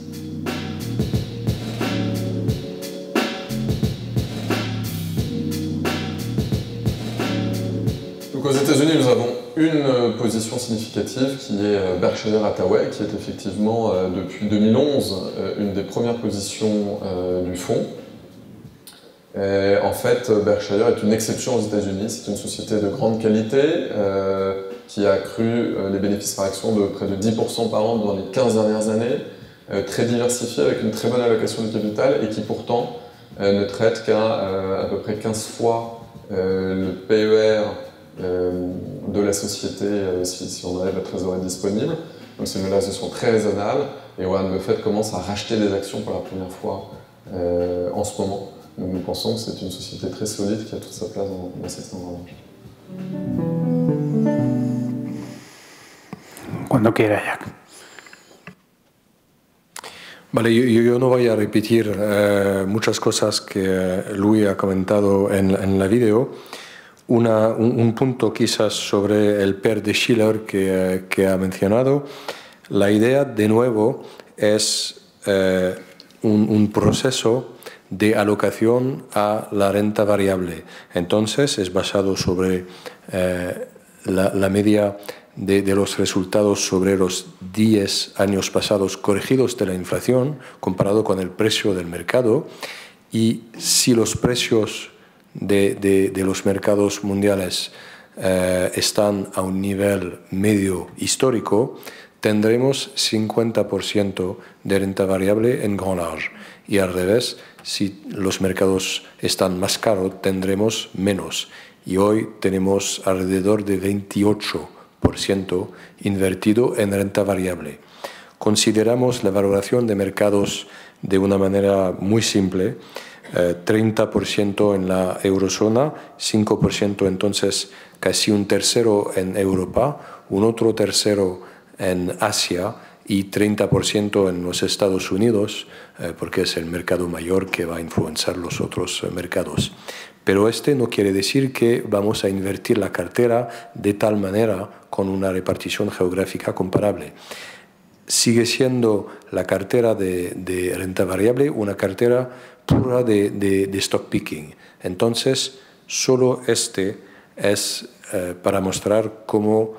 S8: Donc aux États-Unis, nous avons une position significative qui est Berkshire Hathaway, qui est effectivement depuis 2011 une des premières positions du fonds. En fait, Berkshire est une exception aux États-Unis. C'est une société de grande qualité qui a accru les bénéfices par action de près de 10% par an dans les 15 dernières années, très diversifiée avec une très bonne allocation du capital et qui pourtant ne traite qu'à peu près 15 fois le PER de la société si on arrive à trésorerie disponible. Donc c'est une valorisation très raisonnable et Warren Buffett commence à racheter des actions pour la première fois en ce moment. Donc nous pensons que c'est une société très solide qui a toute sa place dans cet engrenage.
S3: Cuando quiera, Jack.
S7: Vale, yo no voy a repetir muchas cosas que Louis ha comentado en la video. Un punto quizás sobre el PER de Shiller que ha mencionado. La idea, de nuevo, es un proceso de alocación a la renta variable. Entonces, es basado sobre la media de los resultados sobre los 10 años pasados corregidos de la inflación, comparado con el precio del mercado. Y si los precios de los mercados mundiales están a un nivel medio histórico, tendremos 50% de renta variable en Grand Large. Y al revés, si los mercados están más caros, tendremos menos. Y hoy tenemos alrededor de 28% invertido en renta variable. Consideramos la valoración de mercados de una manera muy simple. 30% en la eurozona, 5% entonces casi un tercero en Europa, un otro tercero en Asia y 30% en los Estados Unidos, porque es el mercado mayor que va a influenciar los otros mercados. Pero este no quiere decir que vamos a invertir la cartera de tal manera con una repartición geográfica comparable. Sigue siendo la cartera de renta variable una cartera pura de stock picking. Entonces, solo este es para mostrar cómo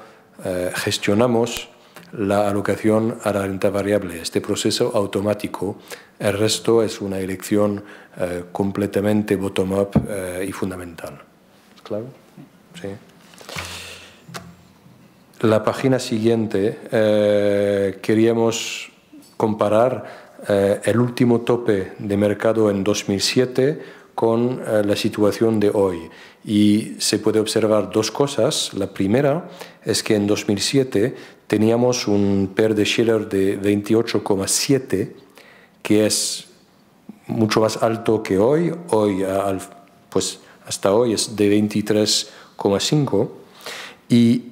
S7: gestionamos la alocación a la renta variable, este proceso automático. El resto es una elección completamente bottom-up y fundamental. ¿Claro? Sí. La página siguiente, queríamos comparar el último tope de mercado en 2007 con la situación de hoy. Y se puede observar dos cosas. La primera es que en 2007 teníamos un PER de Shiller de 28,7, que es mucho más alto que hoy. Hoy, pues hasta hoy es de 23,5. Y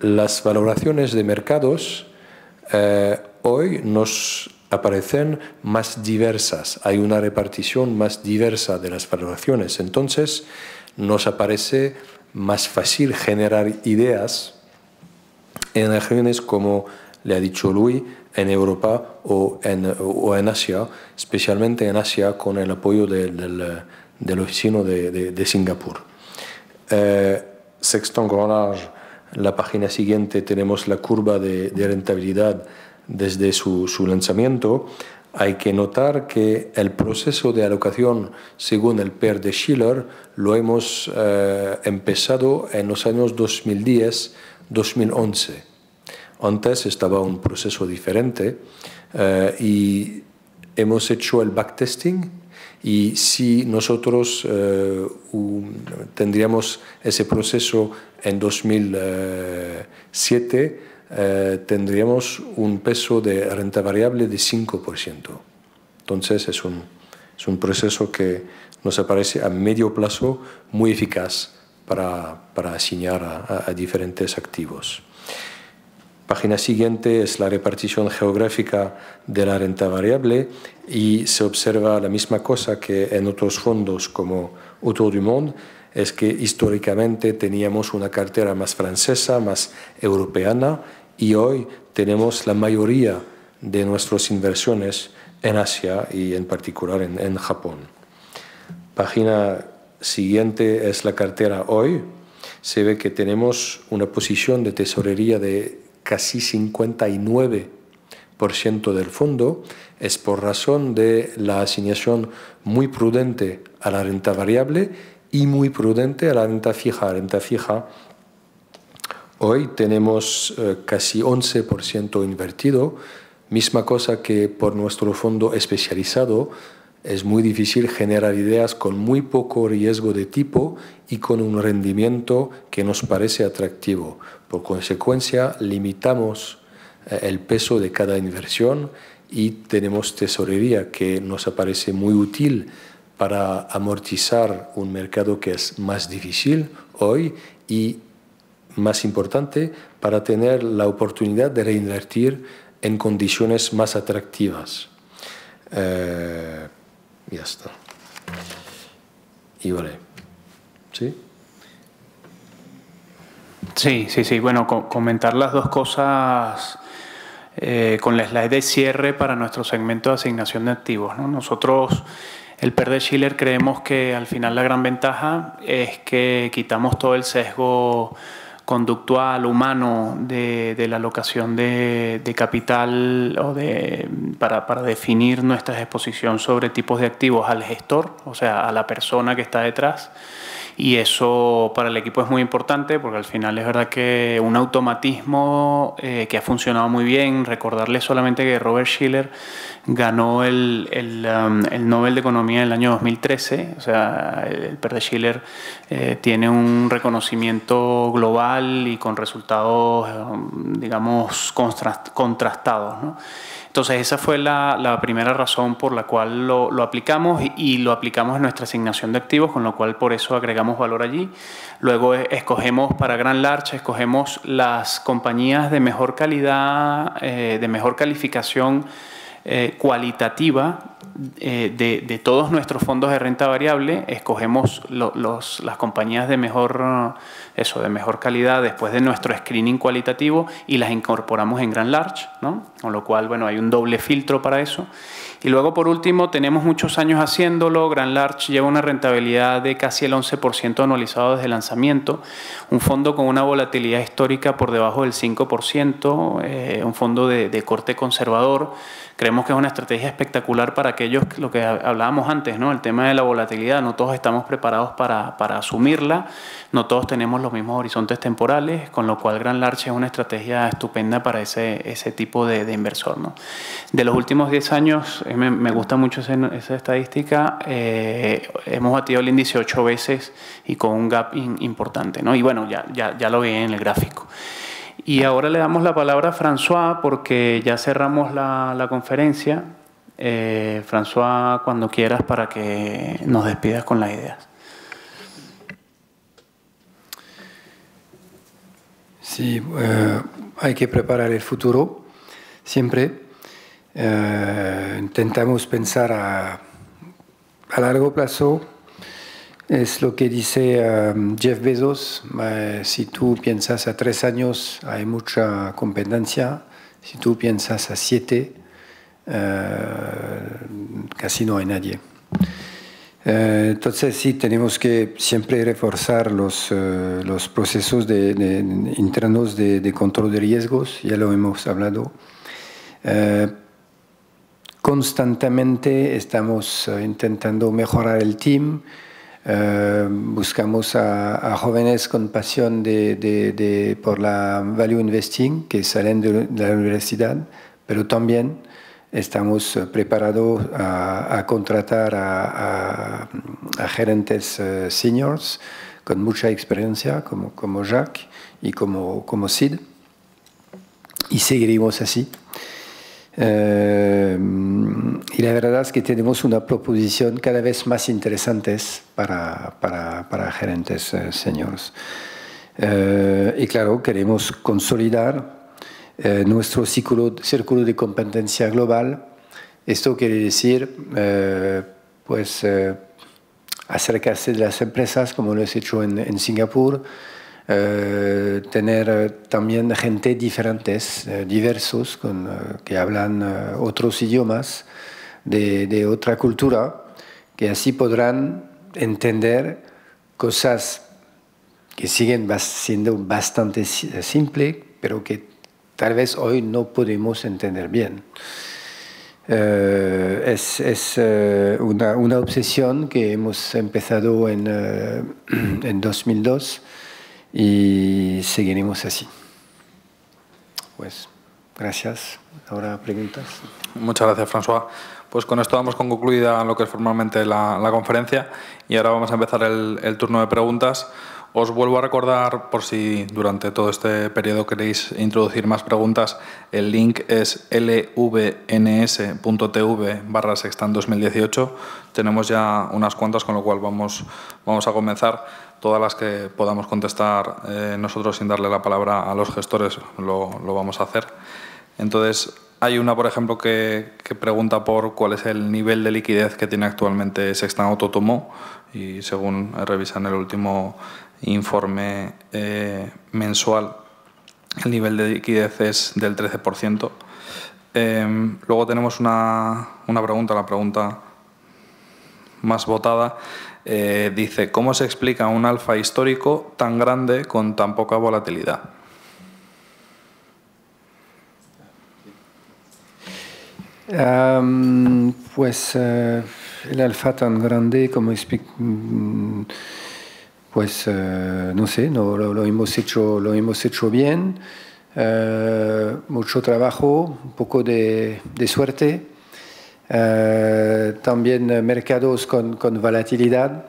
S7: las valoraciones de mercados hoy nos aparecen más diversas. Hay una repartición más diversa de las valoraciones. Entonces, nos aparece más fácil generar ideas en regiones como le ha dicho Louis, en Europa o en Asia, especialmente en Asia con el apoyo del oficino de Singapur. Sexton Grand Large, la página siguiente tenemos la curva de rentabilidad desde su lanzamiento. Hay que notar que el proceso de alocación según el PER de Shiller lo hemos empezado en los años 2010-2011. Antes estaba un proceso diferente y hemos hecho el backtesting, y si nosotros tendríamos ese proceso en 2007, tendríamos un peso de renta variable de 5%. Entonces es un proceso que nos aparece a medio plazo muy eficaz para asignar a diferentes activos. Página siguiente es la repartición geográfica de la renta variable y se observa la misma cosa que en otros fondos como Autour du Monde, es que históricamente teníamos una cartera más francesa, más europeana, y hoy tenemos la mayoría de nuestras inversiones en Asia y en particular en Japón. Página siguiente es la cartera hoy. Se ve que tenemos una posición de tesorería de casi 59% del fondo. Es por razón de la asignación muy prudente a la renta variable y muy prudente a la renta fija. La renta fija hoy tenemos casi 11% invertido, misma cosa que por nuestro fondo especializado. Es muy difícil generar ideas con muy poco riesgo de tipo y con un rendimiento que nos parece atractivo. Por consecuencia, limitamos el peso de cada inversión y tenemos tesorería que nos parece muy útil para amortizar un mercado que es más difícil hoy y, más importante, para tener la oportunidad de reinvertir en condiciones más atractivas. Ya está. Y vale. ¿Sí?
S3: Sí. Bueno, comentar las dos cosas con la slide de cierre para nuestro segmento de asignación de activos, ¿no? Nosotros, el PER de Schiller, creemos que al final la gran ventaja es que quitamos todo el sesgo conductual, humano, de la alocación de capital o para definir nuestra exposición sobre tipos de activos al gestor, o sea, a la persona que está detrás. Y eso para el equipo es muy importante porque al final es verdad que un automatismo que ha funcionado muy bien. Recordarles solamente que Robert Shiller ganó el Nobel de Economía en el año 2013. O sea, el PER de Schiller tiene un reconocimiento global y con resultados, digamos, contrastados, ¿no? Entonces, esa fue la primera razón por la cual lo aplicamos y lo aplicamos en nuestra asignación de activos, con lo cual por eso agregamos valor allí. Luego escogemos para Grand Large, escogemos las compañías de mejor calidad, de mejor calificación cualitativa de todos nuestros fondos de renta variable. Escogemos las compañías de mejor calidad después de nuestro screening cualitativo y las incorporamos en Grand Large, ¿no? Con lo cual, bueno, hay un doble filtro para eso. Y luego, por último, tenemos muchos años haciéndolo. Grand Large lleva una rentabilidad de casi el 11% anualizado desde el lanzamiento. Un fondo con una volatilidad histórica por debajo del 5%, un fondo de corte conservador. Creemos que es una estrategia espectacular para aquellos, lo que hablábamos antes, ¿no? El tema de la volatilidad. No todos estamos preparados para asumirla. No todos tenemos los mismos horizontes temporales, con lo cual Grand Large es una estrategia estupenda para ese tipo de inversor, ¿no? De los últimos 10 años, me gusta mucho esa estadística, hemos batido el índice 8 veces y con un gap importante, ¿no? Y bueno, ya lo vi en el gráfico. Y ahora le damos la palabra a François porque ya cerramos la conferencia. François, cuando quieras, para que nos despidas con las ideas.
S2: Sí, hay que preparar el futuro siempre. Intentamos pensar a largo plazo. Es lo que dice Jeff Bezos. Si tú piensas a 3 años, hay mucha competencia. Si tú piensas a 7, casi no hay nadie. Entonces sí, tenemos que siempre reforzar los procesos internos de control de riesgos, ya lo hemos hablado. Constantemente estamos intentando mejorar el team. Buscamos a jóvenes con pasión por la value investing que salen de la universidad, pero también estamos preparados a contratar a gerentes seniors con mucha experiencia, como Jacques y como Sid, y seguiremos así. Y la verdad es que tenemos una proposición cada vez más interesante para gerentes seniors. Y claro, queremos consolidar nuestro círculo de competencia global. Esto quiere decir acercarse de las empresas, como lo he hecho en Singapur, tener también gente diferentes, diversos, que hablan otros idiomas, de otra cultura, que así podrán entender cosas que siguen siendo bastante simples, pero que tal vez hoy no podemos entender bien. Es una obsesión que hemos empezado en 2002 y seguiremos así. Pues gracias. Ahora preguntas.
S1: Muchas gracias, François. Pues con esto damos con concluida lo que es formalmente la conferencia y ahora vamos a empezar el turno de preguntas. Os vuelvo a recordar, por si durante todo este periodo queréis introducir más preguntas, el link es lvns.tv/Sextant 2018. Tenemos ya unas cuantas, con lo cual vamos a comenzar. Todas las que podamos contestar nosotros sin darle la palabra a los gestores lo vamos a hacer. Entonces, hay una, por ejemplo, que pregunta por cuál es el nivel de liquidez que tiene actualmente Sextant Autotomo y según revisan el último informe mensual, el nivel de liquidez es del 13%. Luego tenemos una pregunta, la pregunta más votada. Dice, ¿cómo se explica un alfa histórico tan grande con tan poca volatilidad?
S2: Pues el alfa tan grande, como pues no sé, lo hemos hecho bien, mucho trabajo, un poco de suerte, también mercados con volatilidad.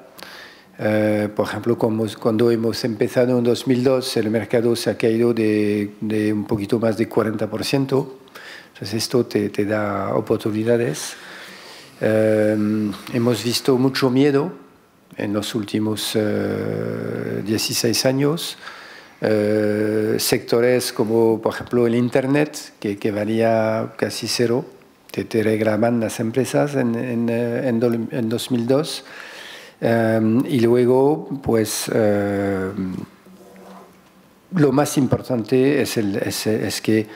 S2: Por ejemplo, cuando hemos empezado en 2002, el mercado se ha caído de un poquito más de 40%. Entonces esto te da oportunidades. Hemos visto mucho miedo en los últimos 16 años. Sectores como, por ejemplo, el Internet, que valía casi cero, te reclaman las empresas en 2002. Y luego, pues, lo más importante es que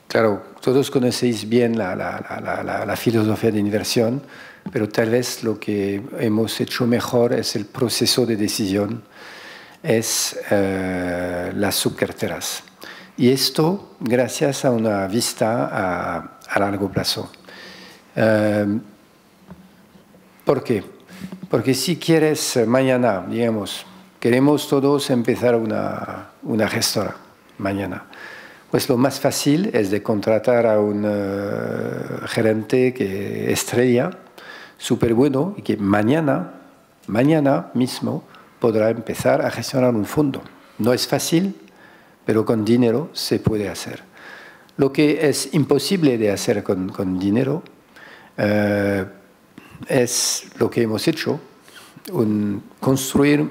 S2: claro, todos conocéis bien la filosofía de inversión, pero tal vez lo que hemos hecho mejor es el proceso de decisión, es las subcarteras. Y esto gracias a una vista a largo plazo. ¿Por qué? Porque si quieres mañana, digamos, queremos todos empezar una gestora mañana. Pues lo más fácil es de contratar a un gerente que estrella, súper bueno, y que mañana mismo podrá empezar a gestionar un fondo. No es fácil, pero con dinero se puede hacer. Lo que es imposible de hacer con dinero es lo que hemos hecho, construir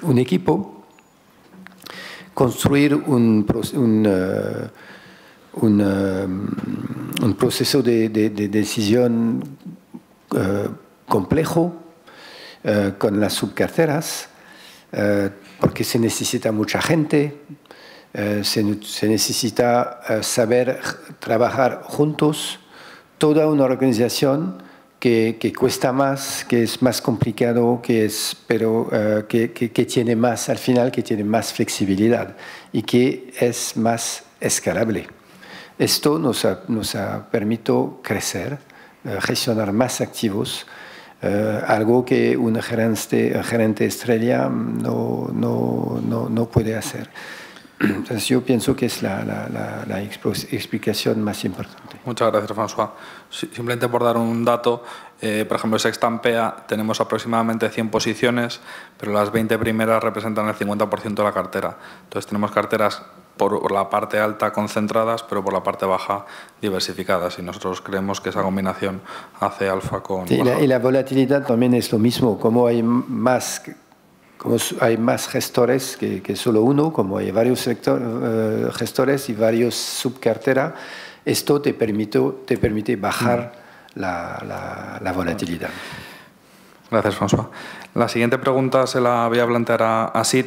S2: un equipo, construir un proceso de decisión complejo con las subcarteras, porque se necesita mucha gente, se necesita saber trabajar juntos, toda una organización que cuesta más, que es más complicado, pero que tiene más, al final, que tiene más flexibilidad y que es más escalable. Esto nos ha permitido crecer, gestionar más activos, algo que un gerente estrella no puede hacer. Entonces yo pienso que es la explicación más importante.
S1: Muchas gracias, François. Simplemente por dar un dato, por ejemplo, en Sextant PEA tenemos aproximadamente 100 posiciones, pero las 20 primeras representan el 50% de la cartera. Entonces tenemos carteras por la parte alta concentradas, pero por la parte baja diversificadas. Y nosotros creemos que esa combinación hace alfa con...
S2: Sí, y la volatilidad también es lo mismo. Como hay más como hay más gestores que solo uno, como hay varios gestores y varios subcarteras, esto te permite bajar la volatilidad.
S1: Gracias, François. La siguiente pregunta se la voy a plantear a Sid.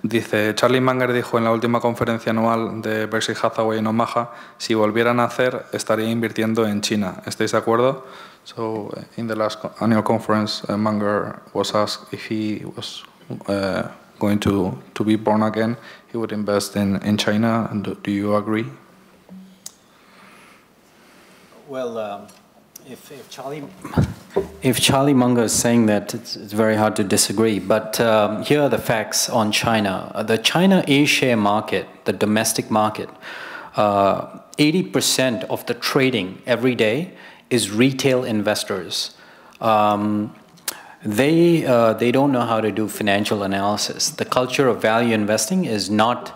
S1: Dice, Charlie Munger dijo en la última conferencia anual de Berkshire Hathaway en Omaha, si volvieran a hacer, estaría invirtiendo en China. ¿Estáis de acuerdo? So, in the last annual conference, Munger was asked if he was going to be born again, he would invest in China. And do you agree?
S6: Well, if Charlie Munger is saying that, it's very hard to disagree. But here are the facts on China. The China A-share market, the domestic market, 80% of the trading every day is retail investors. They don't know how to do financial analysis. The culture of value investing is not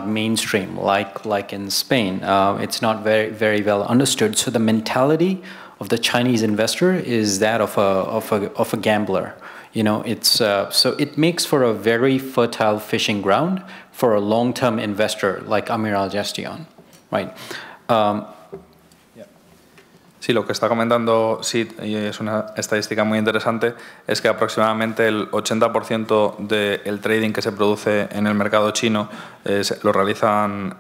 S6: mainstream like in Spain. It's not very well understood. So the mentality of the Chinese investor is that of a gambler. You know, it's so it makes for a very fertile fishing ground for a long-term investor like Amiral Gestion, right?
S1: Sí, lo que está comentando Sid, y es una estadística muy interesante, es que aproximadamente el 80% del trading que se produce en el mercado chino lo realizan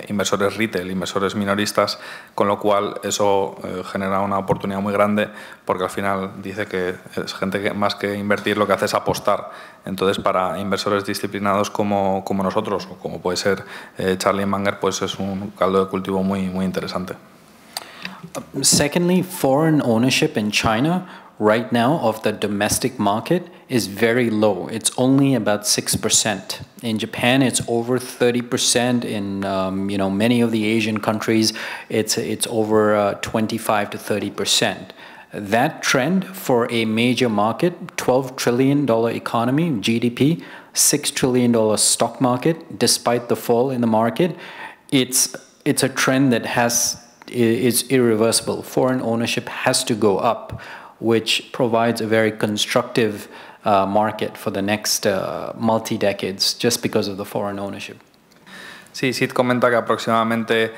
S1: inversores retail, inversores minoristas, con lo cual eso genera una oportunidad muy grande, porque al final dice que es gente que más que invertir lo que hace es apostar. Entonces, para inversores disciplinados como nosotros, o como puede ser Charlie Munger, pues es un caldo de cultivo muy interesante.
S6: Secondly, foreign ownership in China right now of the domestic market is very low. It's only about 6%. In Japan, it's over 30%. In many of the Asian countries, it's over 25 to 30%. That trend for a major market, $12 trillion economy, GDP, $6 trillion stock market, despite the fall in the market, it's a trend that is irreversible. Foreign ownership has to go up, which provides a very constructive market for the next multi-decades just because of the foreign ownership.
S1: Sí, Sid comenta que aproximadamente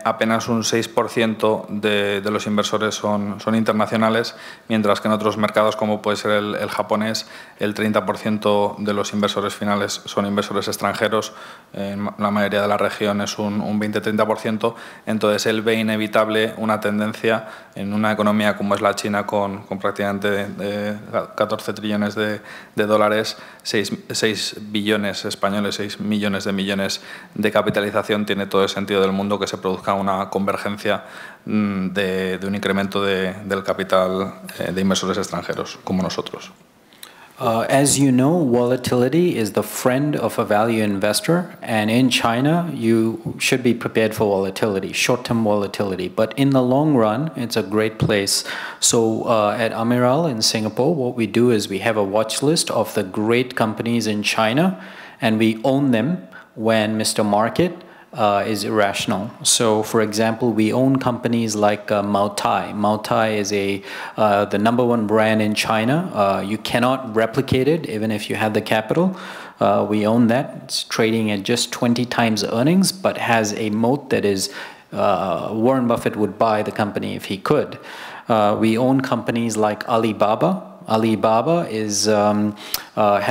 S1: apenas un 6% de los inversores son internacionales, mientras que en otros mercados como puede ser el japonés, el 30% de los inversores finales son inversores extranjeros, en la mayoría de la región es un 20-30%, entonces él ve inevitable una tendencia en una economía como es la China con prácticamente 14 trillones de dólares, 6 billones españoles, 6 millones de capitalización, tiene todo el sentido del mundo que se produzca una convergencia de un incremento del capital de inversores extranjeros como nosotros.
S6: As you know, volatility is the friend of a value investor, and in China, you should be prepared for volatility, short-term volatility. But in the long run, it's a great place. So at Amiral in Singapore, what we do is we have a watch list of the great companies in China, and we own them when Mr. Market is irrational. So, for example, we own companies like Maotai. Maotai is the #1 brand in China. You cannot replicate it even if you had the capital. We own that. It's trading at just 20 times earnings, but has a moat that is Warren Buffett would buy the company if he could. We own companies like Alibaba. Alibaba has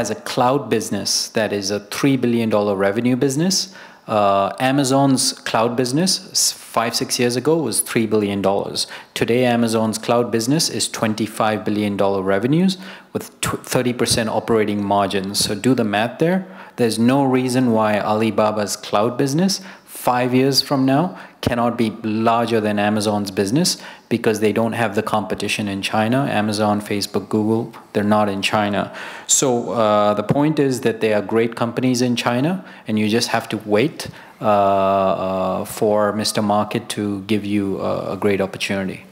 S6: a cloud business that is a $3 billion revenue business. Amazon's cloud business 5-6 years ago was $3 billion. Today, Amazon's cloud business is $25 billion revenues with 30% operating margins. So do the math there. There's no reason why Alibaba's cloud business 5 years from now cannot be larger than Amazon's business because they don't have the competition in China. Amazon, Facebook, Google, they're not in China. So the point is that they are great companies in China, and you just have to wait for Mr. Market to give you a great opportunity.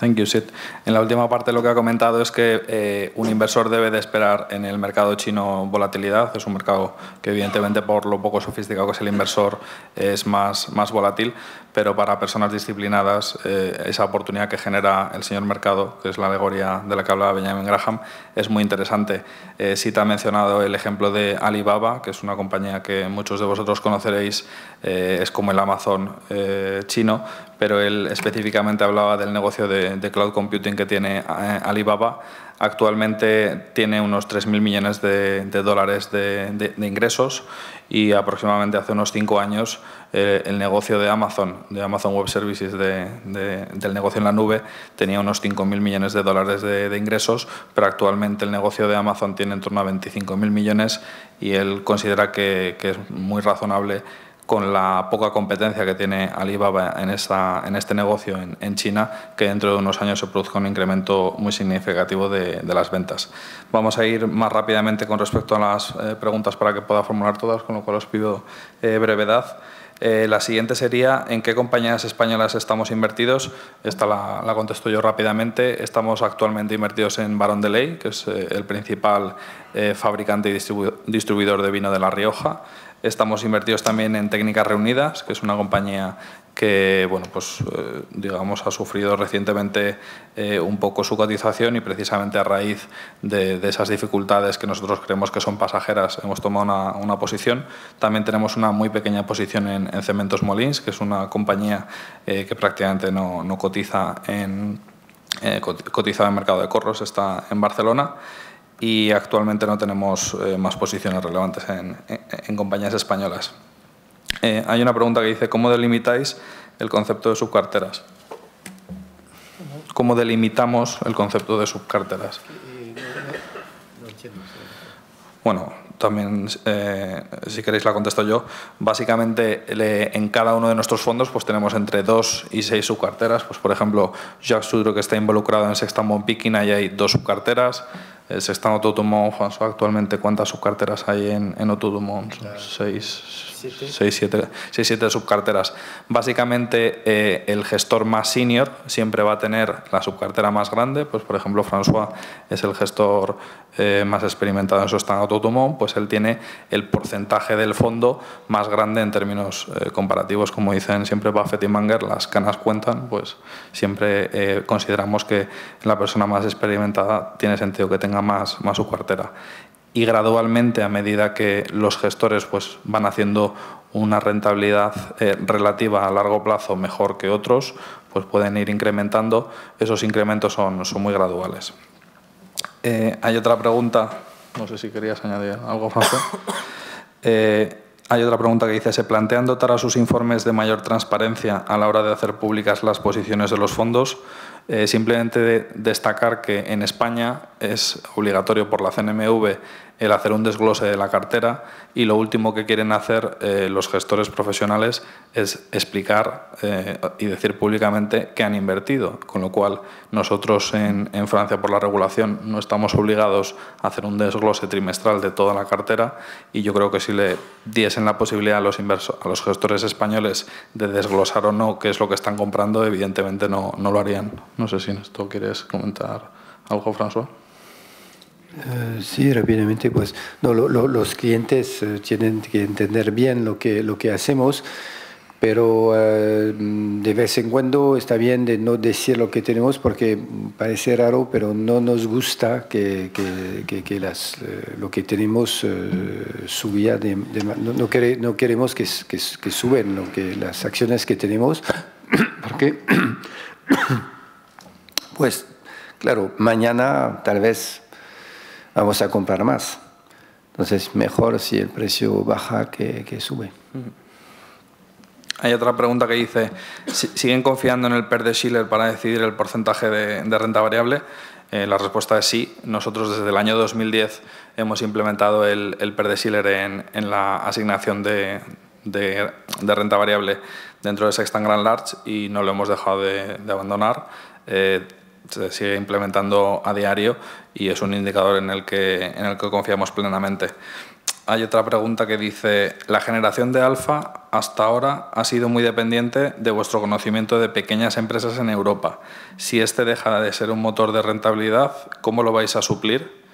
S1: Thank you, Sid. En la última parte lo que ha comentado es que un inversor debe de esperar en el mercado chino volatilidad. Es un mercado que evidentemente por lo poco sofisticado que es el inversor es más volátil, pero para personas disciplinadas esa oportunidad que genera el señor mercado, que es la alegoría de la que hablaba Benjamin Graham, es muy interesante. Sid ha mencionado el ejemplo de Alibaba, que es una compañía que muchos de vosotros conoceréis, es como el Amazon chino, pero él específicamente hablaba del negocio de cloud computing que tiene Alibaba. Actualmente tiene unos 3.000 millones de dólares de ingresos y aproximadamente hace unos 5 años el negocio de Amazon Web Services, del negocio en la nube, tenía unos 5.000 millones de dólares de ingresos, pero actualmente el negocio de Amazon tiene en torno a 25.000 millones y él considera que es muy razonable con la poca competencia que tiene Alibaba en este negocio en China, que dentro de unos años se produzca un incremento muy significativo de las ventas. Vamos a ir más rápidamente con respecto a las preguntas para que pueda formular todas, con lo cual os pido brevedad. La siguiente sería, ¿en qué compañías españolas estamos invertidos? Esta la contesto yo rápidamente. Estamos actualmente invertidos en Barón de Ley, que es el principal fabricante y distribuidor de vino de La Rioja. Estamos invertidos también en Técnicas Reunidas, que es una compañía que digamos, ha sufrido recientemente un poco su cotización y precisamente a raíz de esas dificultades que nosotros creemos que son pasajeras hemos tomado una posición. También tenemos una muy pequeña posición en Cementos Molins, que es una compañía que prácticamente no cotiza cotiza en el mercado de Corros, está en Barcelona. Y actualmente no tenemos más posiciones relevantes en compañías españolas. Hay una pregunta que dice, ¿cómo delimitáis el concepto de subcarteras? ¿Cómo delimitamos el concepto de subcarteras? Bueno, también, si queréis la contesto yo. Básicamente, en cada uno de nuestros fondos pues tenemos entre 2 y 6 subcarteras. Pues, por ejemplo, Jacques Sudro, que está involucrado en Sextant Bond Picking, ahí hay 2 subcarteras. El Sextant Auto Dumont, François, actualmente, ¿cuántas subcarteras hay en Auto Dumont? 6-7 subcarteras. Básicamente, el gestor más senior siempre va a tener la subcartera más grande. Pues, por ejemplo, François es el gestor más experimentado en Sextant Auto Dumont, pues él tiene el porcentaje del fondo más grande en términos comparativos. Como dicen siempre Buffett y Munger, las canas cuentan, pues siempre consideramos que la persona más experimentada tiene sentido que tenga más subcartera. Y gradualmente, a medida que los gestores pues van haciendo una rentabilidad relativa a largo plazo mejor que otros, pues pueden ir incrementando. Esos incrementos son muy graduales. Hay otra pregunta, no sé si querías añadir algo, François. Hay otra pregunta que dice, ¿se plantean dotar a sus informes de mayor transparencia a la hora de hacer públicas las posiciones de los fondos? Simplemente destacar que en España es obligatorio por la CNMV el hacer un desglose de la cartera y lo último que quieren hacer los gestores profesionales es explicar y decir públicamente que han invertido, con lo cual nosotros en Francia por la regulación no estamos obligados a hacer un desglose trimestral de toda la cartera y yo creo que si le diesen la posibilidad a los gestores españoles de desglosar o no qué es lo que están comprando, evidentemente no lo harían. No sé si en esto quieres comentar algo, François.
S2: Sí, rápidamente, pues los clientes tienen que entender bien lo que hacemos, pero de vez en cuando está bien de no decir lo que tenemos porque parece raro, pero no nos gusta que lo que tenemos subía no queremos que suben las acciones que tenemos, porque pues claro, mañana tal vez vamos a comprar más. Entonces, mejor si el precio baja que sube.
S1: Hay otra pregunta que dice, ¿siguen confiando en el PER de Shiller para decidir el porcentaje de renta variable? La respuesta es sí. Nosotros desde el año 2010 hemos implementado el PER de Shiller en la asignación de renta variable dentro de Sextant Grand Large y no lo hemos dejado de abandonar. Se sigue implementando a diario y es un indicador en el que confiamos plenamente. Hay otra pregunta que dice, la generación de alfa hasta ahora ha sido muy dependiente de vuestro conocimiento de pequeñas empresas en Europa. Si este deja de ser un motor de rentabilidad, ¿cómo lo vais a suplir?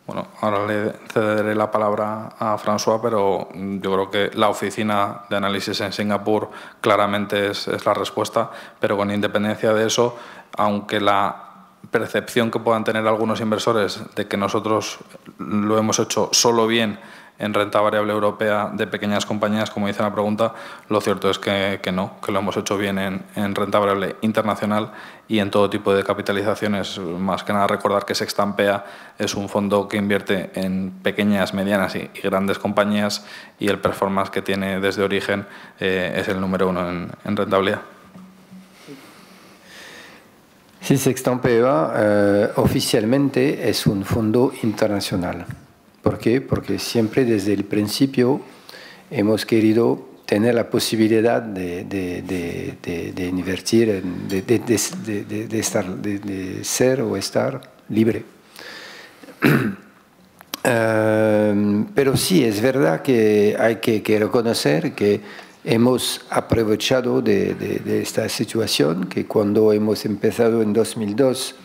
S1: Bueno, ahora le cederé la palabra a François, pero yo creo que la oficina de análisis en Singapur claramente es la respuesta, pero con independencia de eso, aunque la percepción que puedan tener algunos inversores de que nosotros lo hemos hecho solo bien en renta variable europea de pequeñas compañías, como dice la pregunta, lo cierto es que no, que lo hemos hecho bien en renta variable internacional y en todo tipo de capitalizaciones. Más que nada recordar que Sextampea es un fondo que invierte en pequeñas, medianas y grandes compañías y el performance que tiene desde origen es el número 1 en rentabilidad.
S2: Sí, Sextampea oficialmente es un fondo internacional. ¿Por qué? Porque siempre desde el principio hemos querido tener la posibilidad de invertir, de ser o estar libre. Pero sí, es verdad que hay que reconocer que hemos aprovechado de esta situación, que cuando hemos empezado en 2002,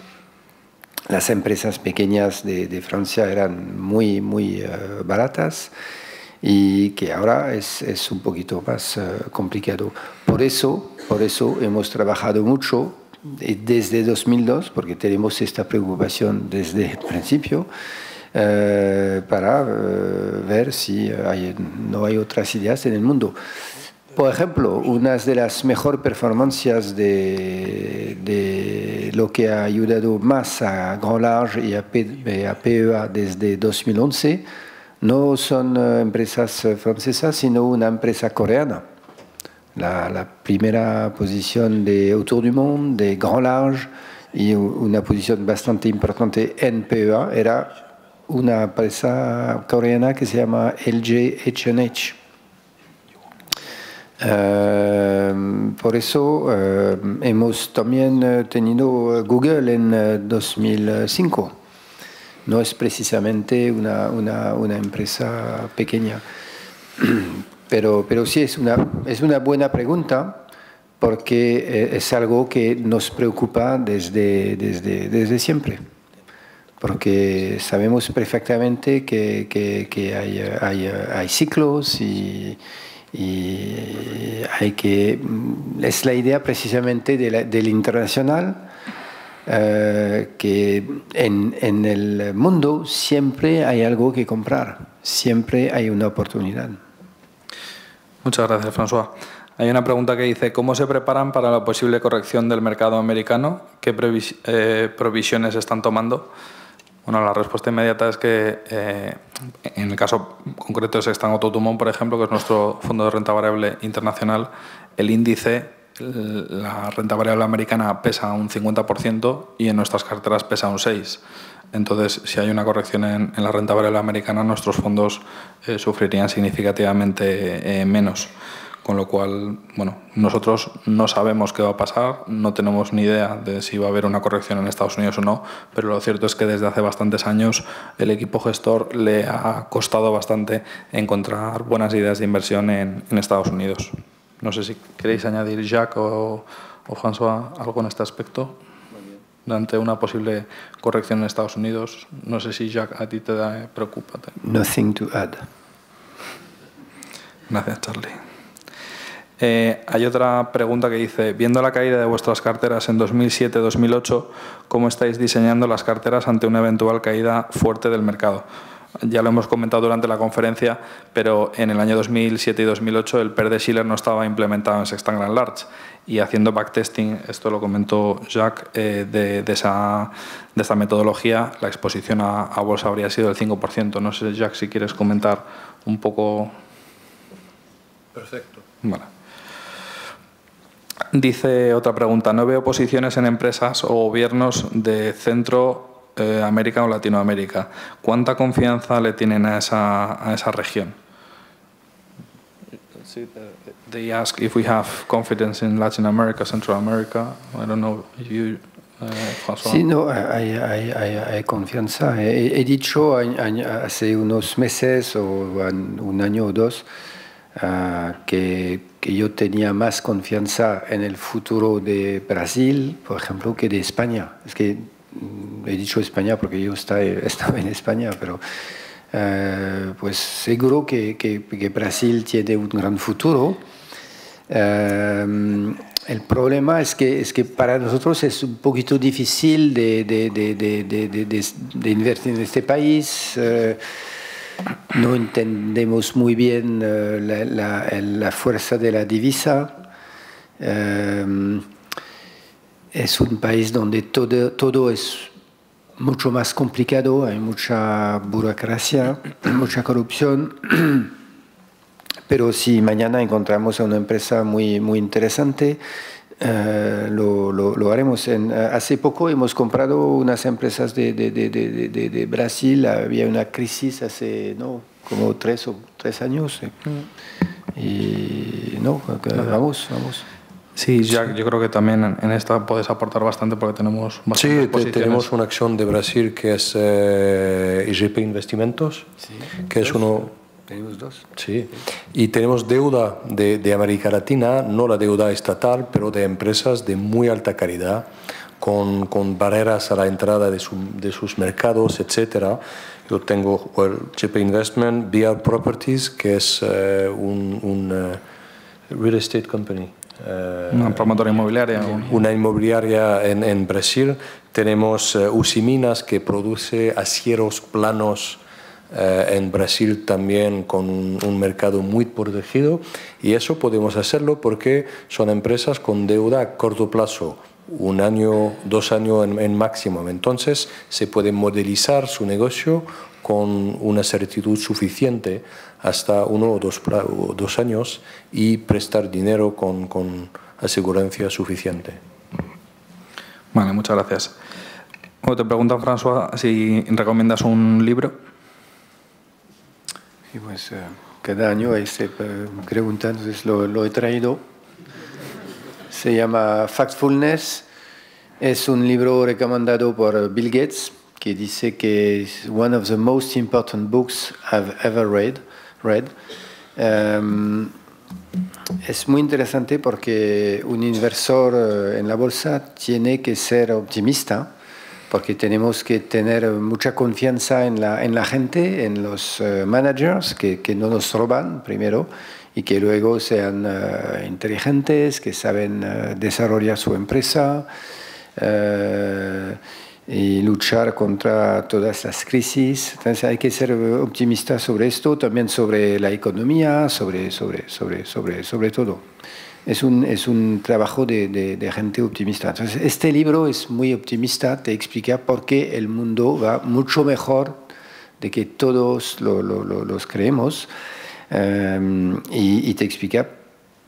S2: las empresas pequeñas de Francia eran muy baratas y que ahora es un poquito más complicado. Por eso hemos trabajado mucho desde 2002, porque tenemos esta preocupación desde el principio, para ver si no hay otras ideas en el mundo. Por ejemplo, una de las mejores performancias de lo que ha ayudado más a Grand Large y a PEA desde 2011 no son empresas francesas, sino una empresa coreana. La primera posición de Autour du Monde, de Grand Large, y una posición bastante importante en PEA era una empresa coreana que se llama LG Por eso hemos también tenido Google en 2005. No es precisamente una empresa pequeña. Pero sí es una buena pregunta, porque es algo que nos preocupa desde siempre. Porque sabemos perfectamente que hay ciclos y hay que... Es la idea precisamente del internacional, que en el mundo siempre hay algo que comprar, siempre hay una oportunidad.
S1: Muchas gracias, François. Hay una pregunta que dice, ¿cómo se preparan para la posible corrección del mercado americano? ¿Qué provisiones están tomando? Bueno, la respuesta inmediata es que en el caso concreto de Sextant Autour du Monde, por ejemplo, que es nuestro fondo de renta variable internacional, el índice, la renta variable americana pesa un 50% y en nuestras carteras pesa un 6%. Entonces, si hay una corrección en la renta variable americana, nuestros fondos sufrirían significativamente menos. Con lo cual, bueno, nosotros no sabemos qué va a pasar, no tenemos ni idea de si va a haber una corrección en Estados Unidos o no, pero lo cierto es que desde hace bastantes años el equipo gestor le ha costado bastante encontrar buenas ideas de inversión en Estados Unidos. No sé si queréis añadir, Jacques o François, algo en este aspecto. Ante una posible corrección en Estados Unidos, no sé si, Jacques, a ti te preocupa.
S2: Nothing to add.
S1: Gracias, Charlie. Hay otra pregunta que dice, viendo la caída de vuestras carteras en 2007-2008, ¿cómo estáis diseñando las carteras ante una eventual caída fuerte del mercado? Ya lo hemos comentado durante la conferencia, pero en el año 2007 y 2008 el PER de Shiller no estaba implementado en Sextant Grand Large, y haciendo backtesting, esto lo comentó Jacques, de esta metodología, la exposición a bolsa habría sido del 5%. No sé, Jacques, si quieres comentar un poco.
S7: Perfecto.
S1: Vale. Dice otra pregunta, no veo posiciones en empresas o gobiernos de Centroamérica o Latinoamérica. ¿Cuánta confianza le tienen a esa región? They ask if we have confidence in Latin America, Central America. I don't know if you François.
S2: Sí, no, hay confianza. He dicho hace unos meses o un año o dos que yo tenía más confianza en el futuro de Brasil, por ejemplo, que de España. Es que he dicho España porque yo estaba en España, pero pues seguro que Brasil tiene un gran futuro. El problema es que para nosotros es un poquito difícil de invertir en este país. No entendemos muy bien la fuerza de la divisa. Es un país donde todo es mucho más complicado, hay mucha burocracia, mucha corrupción. Pero si mañana encontramos a una empresa muy interesante, lo haremos. Hace poco hemos comprado unas empresas de Brasil. Había una crisis hace como 3 años. Y vamos.
S1: Sí, Jacques, yo creo que también en esta puedes aportar bastante porque tenemos bastantes posiciones.
S7: Tenemos una acción de Brasil que es IGP Investimentos, que es uno...
S2: Tenemos 2.
S7: Sí, y tenemos deuda de América Latina, no la deuda estatal, pero de empresas de muy alta calidad, con barreras a la entrada de sus mercados, etc. Yo tengo GP Investment, BR Properties, que es un real estate company.
S1: Una promotora inmobiliaria.
S7: Una inmobiliaria en Brasil. Tenemos Usiminas, que produce acieros planos en Brasil también, con un mercado muy protegido, y eso podemos hacerlo porque son empresas con deuda a corto plazo, 1 año, 2 años en máximo. Entonces se puede modelizar su negocio con una certidumbre suficiente hasta 1 o 2 años y prestar dinero con asegurancia suficiente.
S1: Vale, muchas gracias. Te pregunta François si recomiendas un libro.
S2: Y pues cada año se pregunta, entonces lo he traído. Se llama Factfulness. Es un libro recomendado por Bill Gates, que dice que es one of the most important books I've ever read. Es muy interesante porque un inversor en la bolsa tiene que ser optimista, porque tenemos que tener mucha confianza en la gente, en los managers, que no nos roban primero y que luego sean inteligentes, que saben desarrollar su empresa y luchar contra todas las crisis. Entonces hay que ser optimista sobre esto, también sobre la economía, sobre todo. Es un trabajo de gente optimista. Entonces, este libro es muy optimista, te explica por qué el mundo va mucho mejor de que todos los creemos, y te explica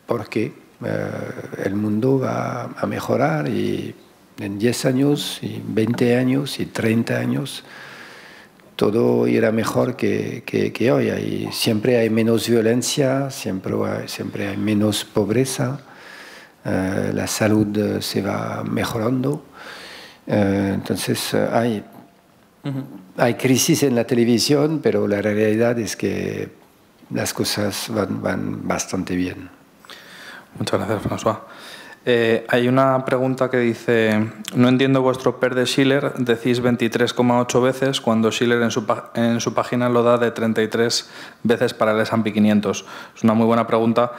S2: por qué el mundo va a mejorar, y en 10 años, y 20 años, y 30 años, todo irá mejor que hoy. Siempre hay menos violencia, siempre hay menos pobreza, la salud se va mejorando. Entonces hay crisis en la televisión, pero la realidad es que las cosas van bastante bien.
S1: Muchas gracias, François. Hay una pregunta que dice: no entiendo vuestro PER de Shiller, decís 23,8 veces cuando Shiller en su página lo da de 33 veces para el S&P 500. Es una muy buena pregunta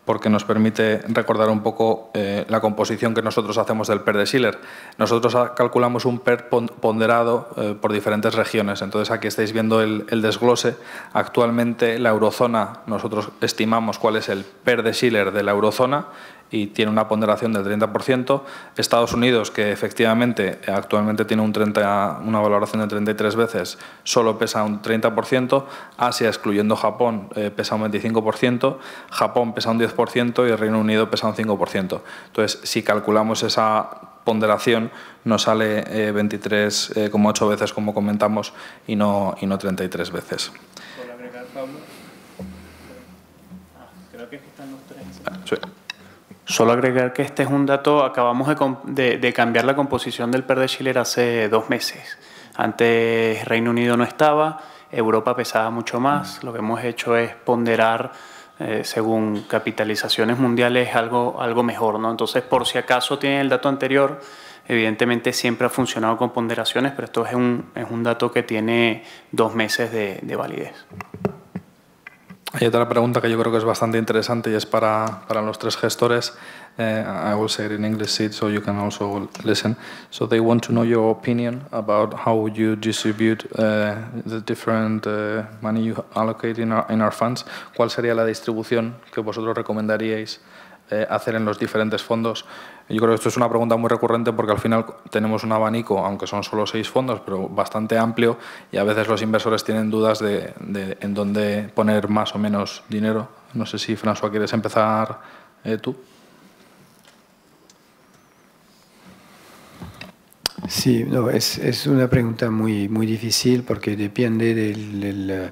S1: porque nos permite recordar un poco la composición que nosotros hacemos del PER de Shiller. Nosotros calculamos un PER ponderado por diferentes regiones. Entonces aquí estáis viendo el desglose. Actualmente la eurozona, nosotros estimamos cuál es el PER de Shiller de la eurozona, y tiene una ponderación del 30%. Estados Unidos, que efectivamente actualmente tiene una valoración de 33 veces, solo pesa un 30%. Asia, excluyendo Japón, pesa un 25%. Japón pesa un 10% y el Reino Unido pesa un 5%. Entonces, si calculamos esa ponderación, nos sale 23,8 veces, como comentamos, y no 33 veces.
S3: ¿Puedo agregar, Pablo? Creo que aquí están los 3.
S1: Sí.
S3: Solo agregar que este es un dato, acabamos de cambiar la composición del PER de Schiller hace 2 meses. Antes Reino Unido no estaba, Europa pesaba mucho más. Lo que hemos hecho es ponderar según capitalizaciones mundiales algo mejor, ¿no? Entonces, por si acaso tienen el dato anterior, evidentemente siempre ha funcionado con ponderaciones, pero esto es un dato que tiene 2 meses de validez.
S1: Hay otra pregunta que yo creo que es bastante interesante y es para los 3 gestores. I will say it in English so you can also listen. So they want to know your opinion about how you distribute the different money you allocate in our funds. ¿Cuál sería la distribución que vosotros recomendaríais hacer en los diferentes fondos? Yo creo que esto es una pregunta muy recurrente porque al final tenemos un abanico, aunque son solo 6 fondos, pero bastante amplio, y a veces los inversores tienen dudas de en dónde poner más o menos dinero. No sé si, François, ¿quieres empezar tú?
S2: Sí, no, es una pregunta muy difícil porque depende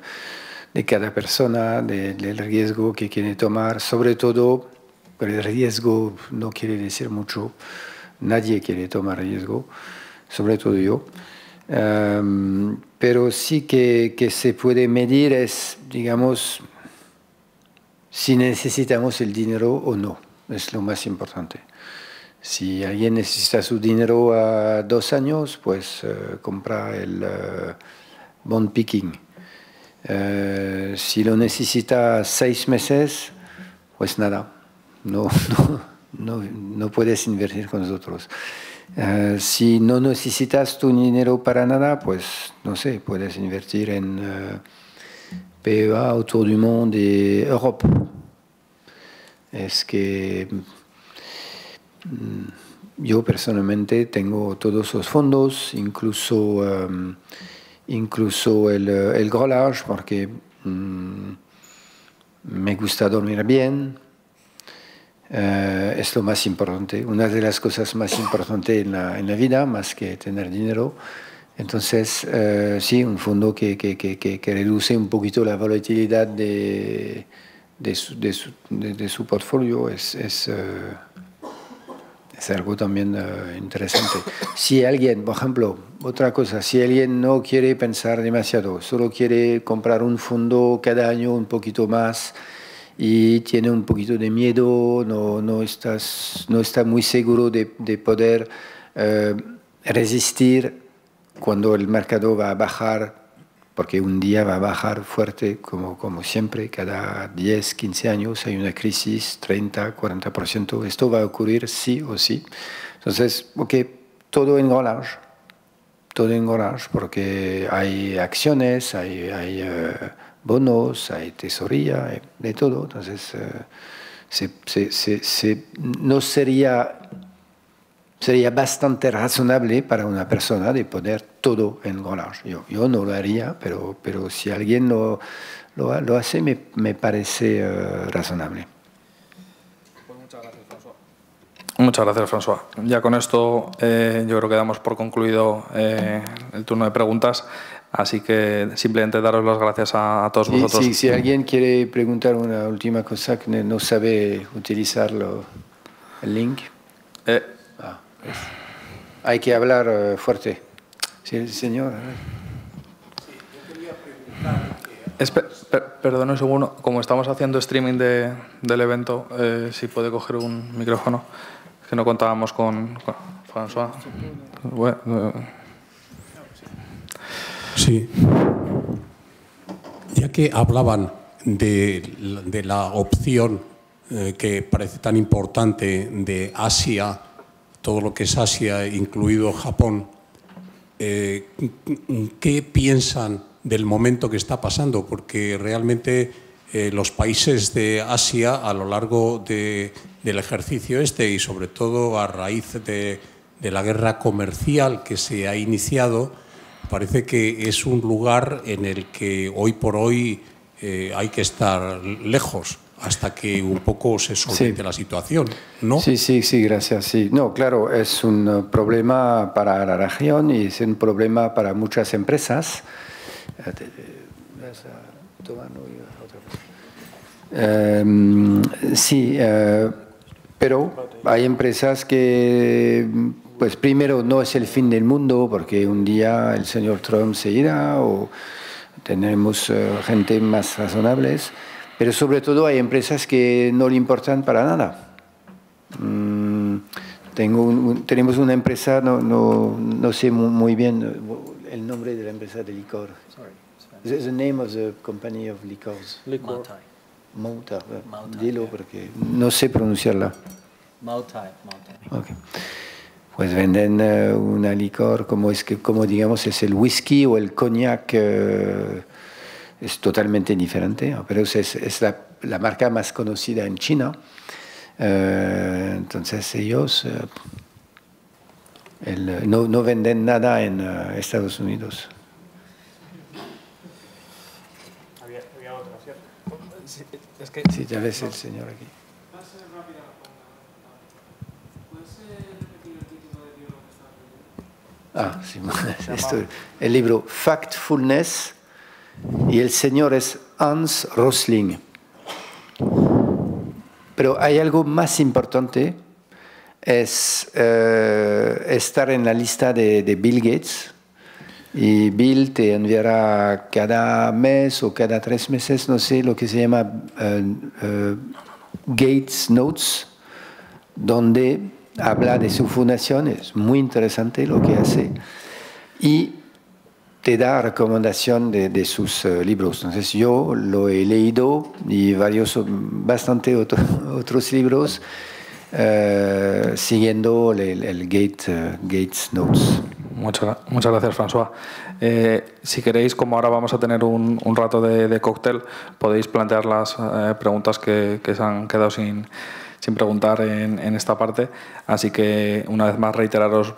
S2: de cada persona, del riesgo que quiere tomar, sobre todo. Pero el riesgo no quiere decir mucho. Nadie quiere tomar riesgo, sobre todo yo. Pero sí que se puede medir es, digamos, si necesitamos el dinero o no. Es lo más importante. Si alguien necesita su dinero a 2 años, pues compra el bond picking. Si lo necesita 6 meses, pues nada. No puedes invertir con nosotros. Si no necesitas tu dinero para nada, pues no sé, puedes invertir en PEA, Autour du Monde y Europe. Es que yo personalmente tengo todos los fondos, incluso el Gros Large, porque me gusta dormir bien. Es lo más importante, una de las cosas más importantes en la vida, más que tener dinero. Entonces, sí, un fondo que reduce un poquito la volatilidad de su portfolio es algo también interesante. Si alguien, por ejemplo, otra cosa, si alguien no quiere pensar demasiado, solo quiere comprar un fondo cada año un poquito más, y tiene un poquito de miedo, no está muy seguro de poder resistir cuando el mercado va a bajar, porque un día va a bajar fuerte, como siempre, cada 10, 15 años hay una crisis, 30, 40%, esto va a ocurrir sí o sí. Entonces, todo en Gros Large, porque hay acciones, hay bonos, hay tesorería, hay de todo. Entonces, no sería bastante razonable para una persona de poner todo en Gros Large. Yo no lo haría, pero si alguien lo hace, me parece razonable.
S1: Pues muchas gracias, François. Muchas gracias, François. Ya con esto yo creo que damos por concluido el turno de preguntas. Así que simplemente daros las gracias a todos vosotros.
S2: Si alguien quiere preguntar una última cosa que no sabe utilizar el link, pues hay que hablar fuerte. Sí, señor.
S9: Sí, yo quería preguntar...
S1: Perdón un segundo, como estamos haciendo streaming del evento, si puede coger un micrófono, que no contábamos con François.
S9: Sí. Ya que hablaban de la opción que parece tan importante de Asia, todo lo que es Asia, incluido Japón, ¿qué piensan del momento que está pasando? Porque realmente los países de Asia, a lo largo del ejercicio y sobre todo a raíz de la guerra comercial que se ha iniciado, parece que es un lugar en el que hoy por hoy hay que estar lejos hasta que un poco se solvente la situación, ¿no?
S2: Sí, gracias. Sí. No, claro, es un problema para la región y es un problema para muchas empresas. Pero hay empresas que, pues primero, no es el fin del mundo porque un día el señor Trump se irá o tenemos gente más razonables, pero sobre todo hay empresas que no le importan para nada. Tenemos una empresa, no sé muy bien el nombre de la empresa de licor. The name of the company of liquors. Mautai. Dilo porque no sé pronunciarla.
S6: Mautai.
S2: Okay. Pues venden una licor como digamos es el whisky o el cognac, es totalmente diferente, pero es la marca más conocida en China. Entonces ellos no venden nada en Estados Unidos.
S3: Había otra, ¿cierto?
S2: Sí, ya ves el señor aquí. Ah, sí, el libro Factfulness y el señor es Hans Rosling. Pero hay algo más importante, es estar en la lista de Bill Gates. Y Bill te enviará cada mes o cada 3 meses, no sé, lo que se llama Gates Notes, donde habla de su fundación, es muy interesante lo que hace, y te da recomendación de sus libros. Entonces yo lo he leído y bastante otros libros siguiendo el Gates Notes.
S1: Muchas gracias, François. Si queréis, como ahora vamos a tener un rato de cóctel, podéis plantear las preguntas que se han quedado sin preguntar en esta parte. Así que, una vez más, reiteraros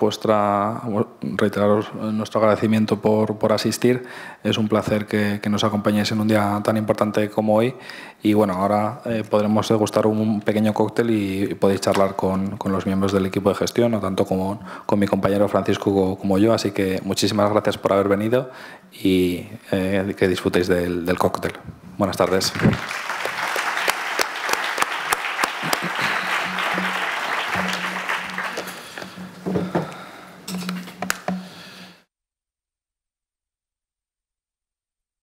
S1: nuestro agradecimiento por asistir. Es un placer que nos acompañéis en un día tan importante como hoy. Y bueno, ahora podremos degustar un pequeño cóctel y podéis charlar con los miembros del equipo de gestión, o tanto con mi compañero Francisco como yo. Así que muchísimas gracias por haber venido y que disfrutéis del cóctel. Buenas tardes.